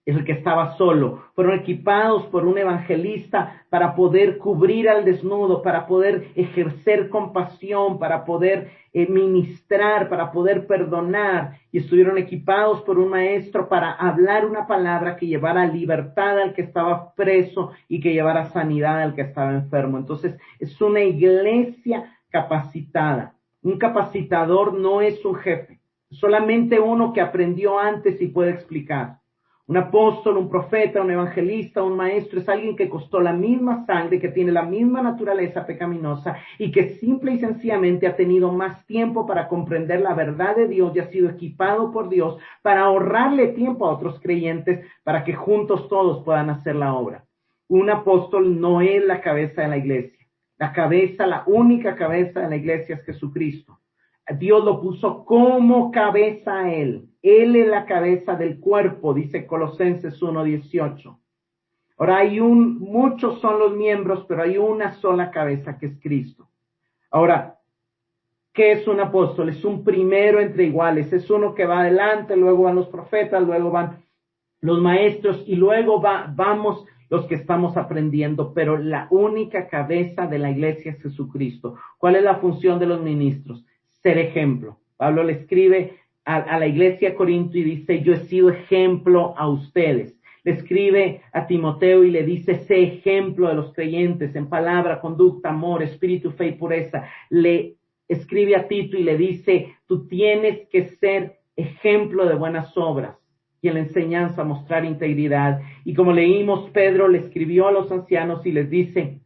el que estaba solo. Fueron equipados por un evangelista para poder cubrir al desnudo, para poder ejercer compasión, para poder ministrar, para poder perdonar. Y estuvieron equipados por un maestro para hablar una palabra que llevara libertad al que estaba preso y que llevara sanidad al que estaba enfermo. Entonces, es una iglesia capacitada. Un capacitador no es un jefe, solamente uno que aprendió antes y puede explicar. Un apóstol, un profeta, un evangelista, un maestro es alguien que costó la misma sangre, que tiene la misma naturaleza pecaminosa y que simple y sencillamente ha tenido más tiempo para comprender la verdad de Dios y ha sido equipado por Dios para ahorrarle tiempo a otros creyentes para que juntos todos puedan hacer la obra. Un apóstol no es la cabeza de la iglesia. La única cabeza de la iglesia es Jesucristo. Dios lo puso como cabeza a Él. Él es la cabeza del cuerpo, dice Colosenses 1:18. Ahora muchos son los miembros, pero hay una sola cabeza que es Cristo. Ahora, ¿qué es un apóstol? Es un primero entre iguales, es uno que va adelante, luego van los profetas, luego van los maestros y luego vamos los que estamos aprendiendo, pero la única cabeza de la iglesia es Jesucristo. ¿Cuál es la función de los ministros? Ser ejemplo. Pablo le escribe a la iglesia de Corinto y dice, yo he sido ejemplo a ustedes. Le escribe a Timoteo y le dice, sé ejemplo de los creyentes en palabra, conducta, amor, espíritu, fe y pureza. Le escribe a Tito y le dice, tú tienes que ser ejemplo de buenas obras y en la enseñanza mostrar integridad. Y como leímos, Pedro le escribió a los ancianos y les dice,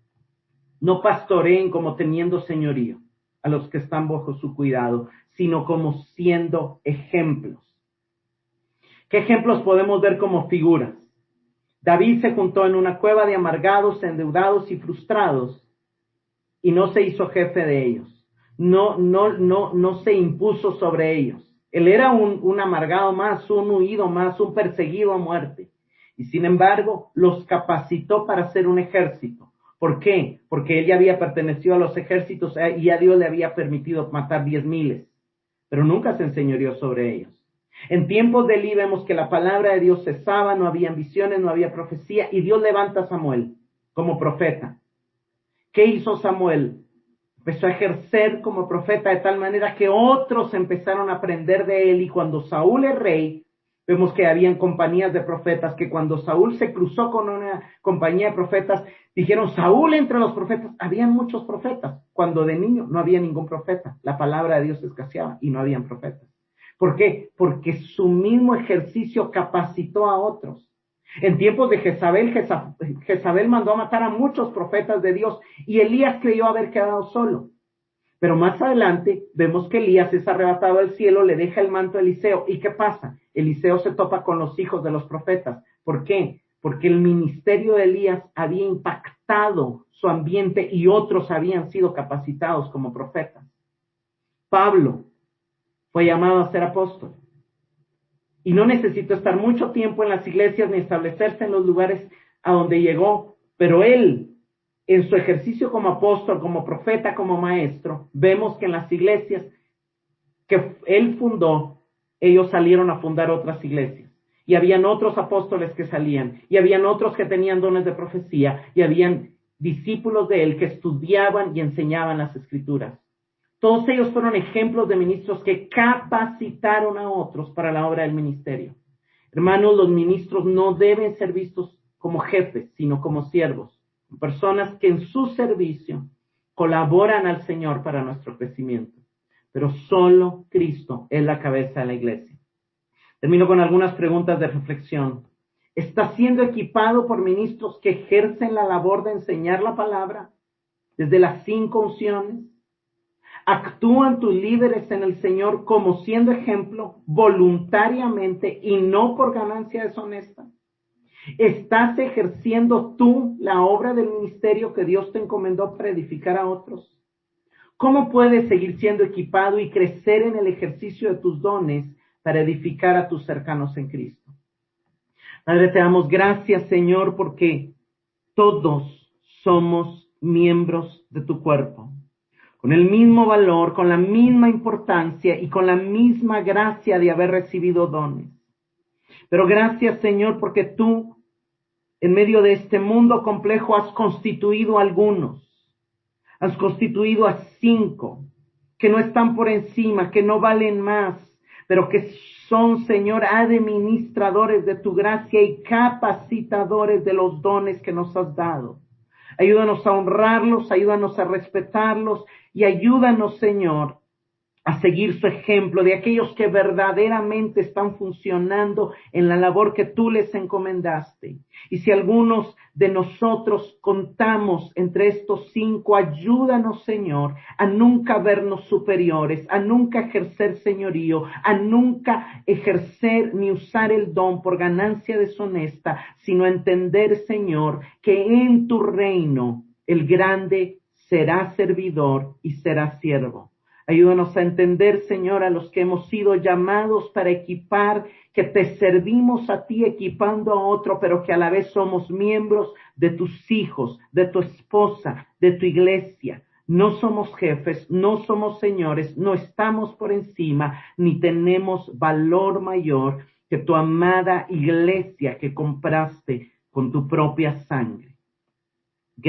no pastoreen como teniendo señorío a los que están bajo su cuidado, sino como siendo ejemplos. ¿Qué ejemplos podemos ver como figuras? David se juntó en una cueva de amargados, endeudados y frustrados y no se hizo jefe de ellos. No se impuso sobre ellos. Él era un amargado más, un huido más, un perseguido a muerte. Y sin embargo, los capacitó para ser un ejército. ¿Por qué? Porque él ya había pertenecido a los ejércitos y a Dios le había permitido matar 10,000, pero nunca se enseñoreó sobre ellos. En tiempos de Elí vemos que la palabra de Dios cesaba, no había visiones, no había profecía, y Dios levanta a Samuel como profeta. ¿Qué hizo Samuel? Empezó a ejercer como profeta de tal manera que otros empezaron a aprender de él, y cuando Saúl es rey, vemos que habían compañías de profetas, que cuando Saúl se cruzó con una compañía de profetas, dijeron, Saúl entre los profetas. Habían muchos profetas, cuando de niño no había ningún profeta. La palabra de Dios escaseaba y no habían profetas. ¿Por qué? Porque su mismo ejercicio capacitó a otros. En tiempos de Jezabel mandó a matar a muchos profetas de Dios y Elías creyó haber quedado solo. Pero más adelante vemos que Elías es arrebatado al cielo, le deja el manto a Eliseo. ¿Y qué pasa? Eliseo se topa con los hijos de los profetas. ¿Por qué? Porque el ministerio de Elías había impactado su ambiente y otros habían sido capacitados como profetas. Pablo fue llamado a ser apóstol. Y no necesitó estar mucho tiempo en las iglesias ni establecerse en los lugares a donde llegó, pero él, en su ejercicio como apóstol, como profeta, como maestro, vemos que en las iglesias que él fundó, ellos salieron a fundar otras iglesias. Y habían otros apóstoles que salían, y habían otros que tenían dones de profecía, y habían discípulos de él que estudiaban y enseñaban las escrituras. Todos ellos fueron ejemplos de ministros que capacitaron a otros para la obra del ministerio. Hermanos, los ministros no deben ser vistos como jefes, sino como siervos, personas que en su servicio colaboran al Señor para nuestro crecimiento. Pero solo Cristo es la cabeza de la iglesia. Termino con algunas preguntas de reflexión. ¿Estás siendo equipado por ministros que ejercen la labor de enseñar la palabra desde las 5 unciones? ¿Actúan tus líderes en el Señor como siendo ejemplo voluntariamente y no por ganancia deshonesta? ¿Estás ejerciendo tú la obra del ministerio que Dios te encomendó para edificar a otros? ¿Cómo puedes seguir siendo equipado y crecer en el ejercicio de tus dones para edificar a tus cercanos en Cristo? Padre, te damos gracias, Señor, porque todos somos miembros de tu cuerpo, con el mismo valor, con la misma importancia y con la misma gracia de haber recibido dones. Pero gracias, Señor, porque tú, en medio de este mundo complejo, has constituido a algunos. Has constituido a 5 que no están por encima, que no valen más, pero que son, Señor, administradores de tu gracia y capacitadores de los dones que nos has dado. Ayúdanos a honrarlos, ayúdanos a respetarlos y ayúdanos, Señor, a seguir su ejemplo de aquellos que verdaderamente están funcionando en la labor que tú les encomendaste. Y si algunos de nosotros contamos entre estos 5, ayúdanos, Señor, a nunca vernos superiores, a nunca ejercer señorío, a nunca ejercer ni usar el don por ganancia deshonesta, sino entender, Señor, que en tu reino el grande será servidor y será siervo. Ayúdanos a entender, Señor, a los que hemos sido llamados para equipar, que te servimos a ti equipando a otro, pero que a la vez somos miembros de tus hijos, de tu esposa, de tu iglesia. No somos jefes, no somos señores, no estamos por encima, ni tenemos valor mayor que tu amada iglesia que compraste con tu propia sangre.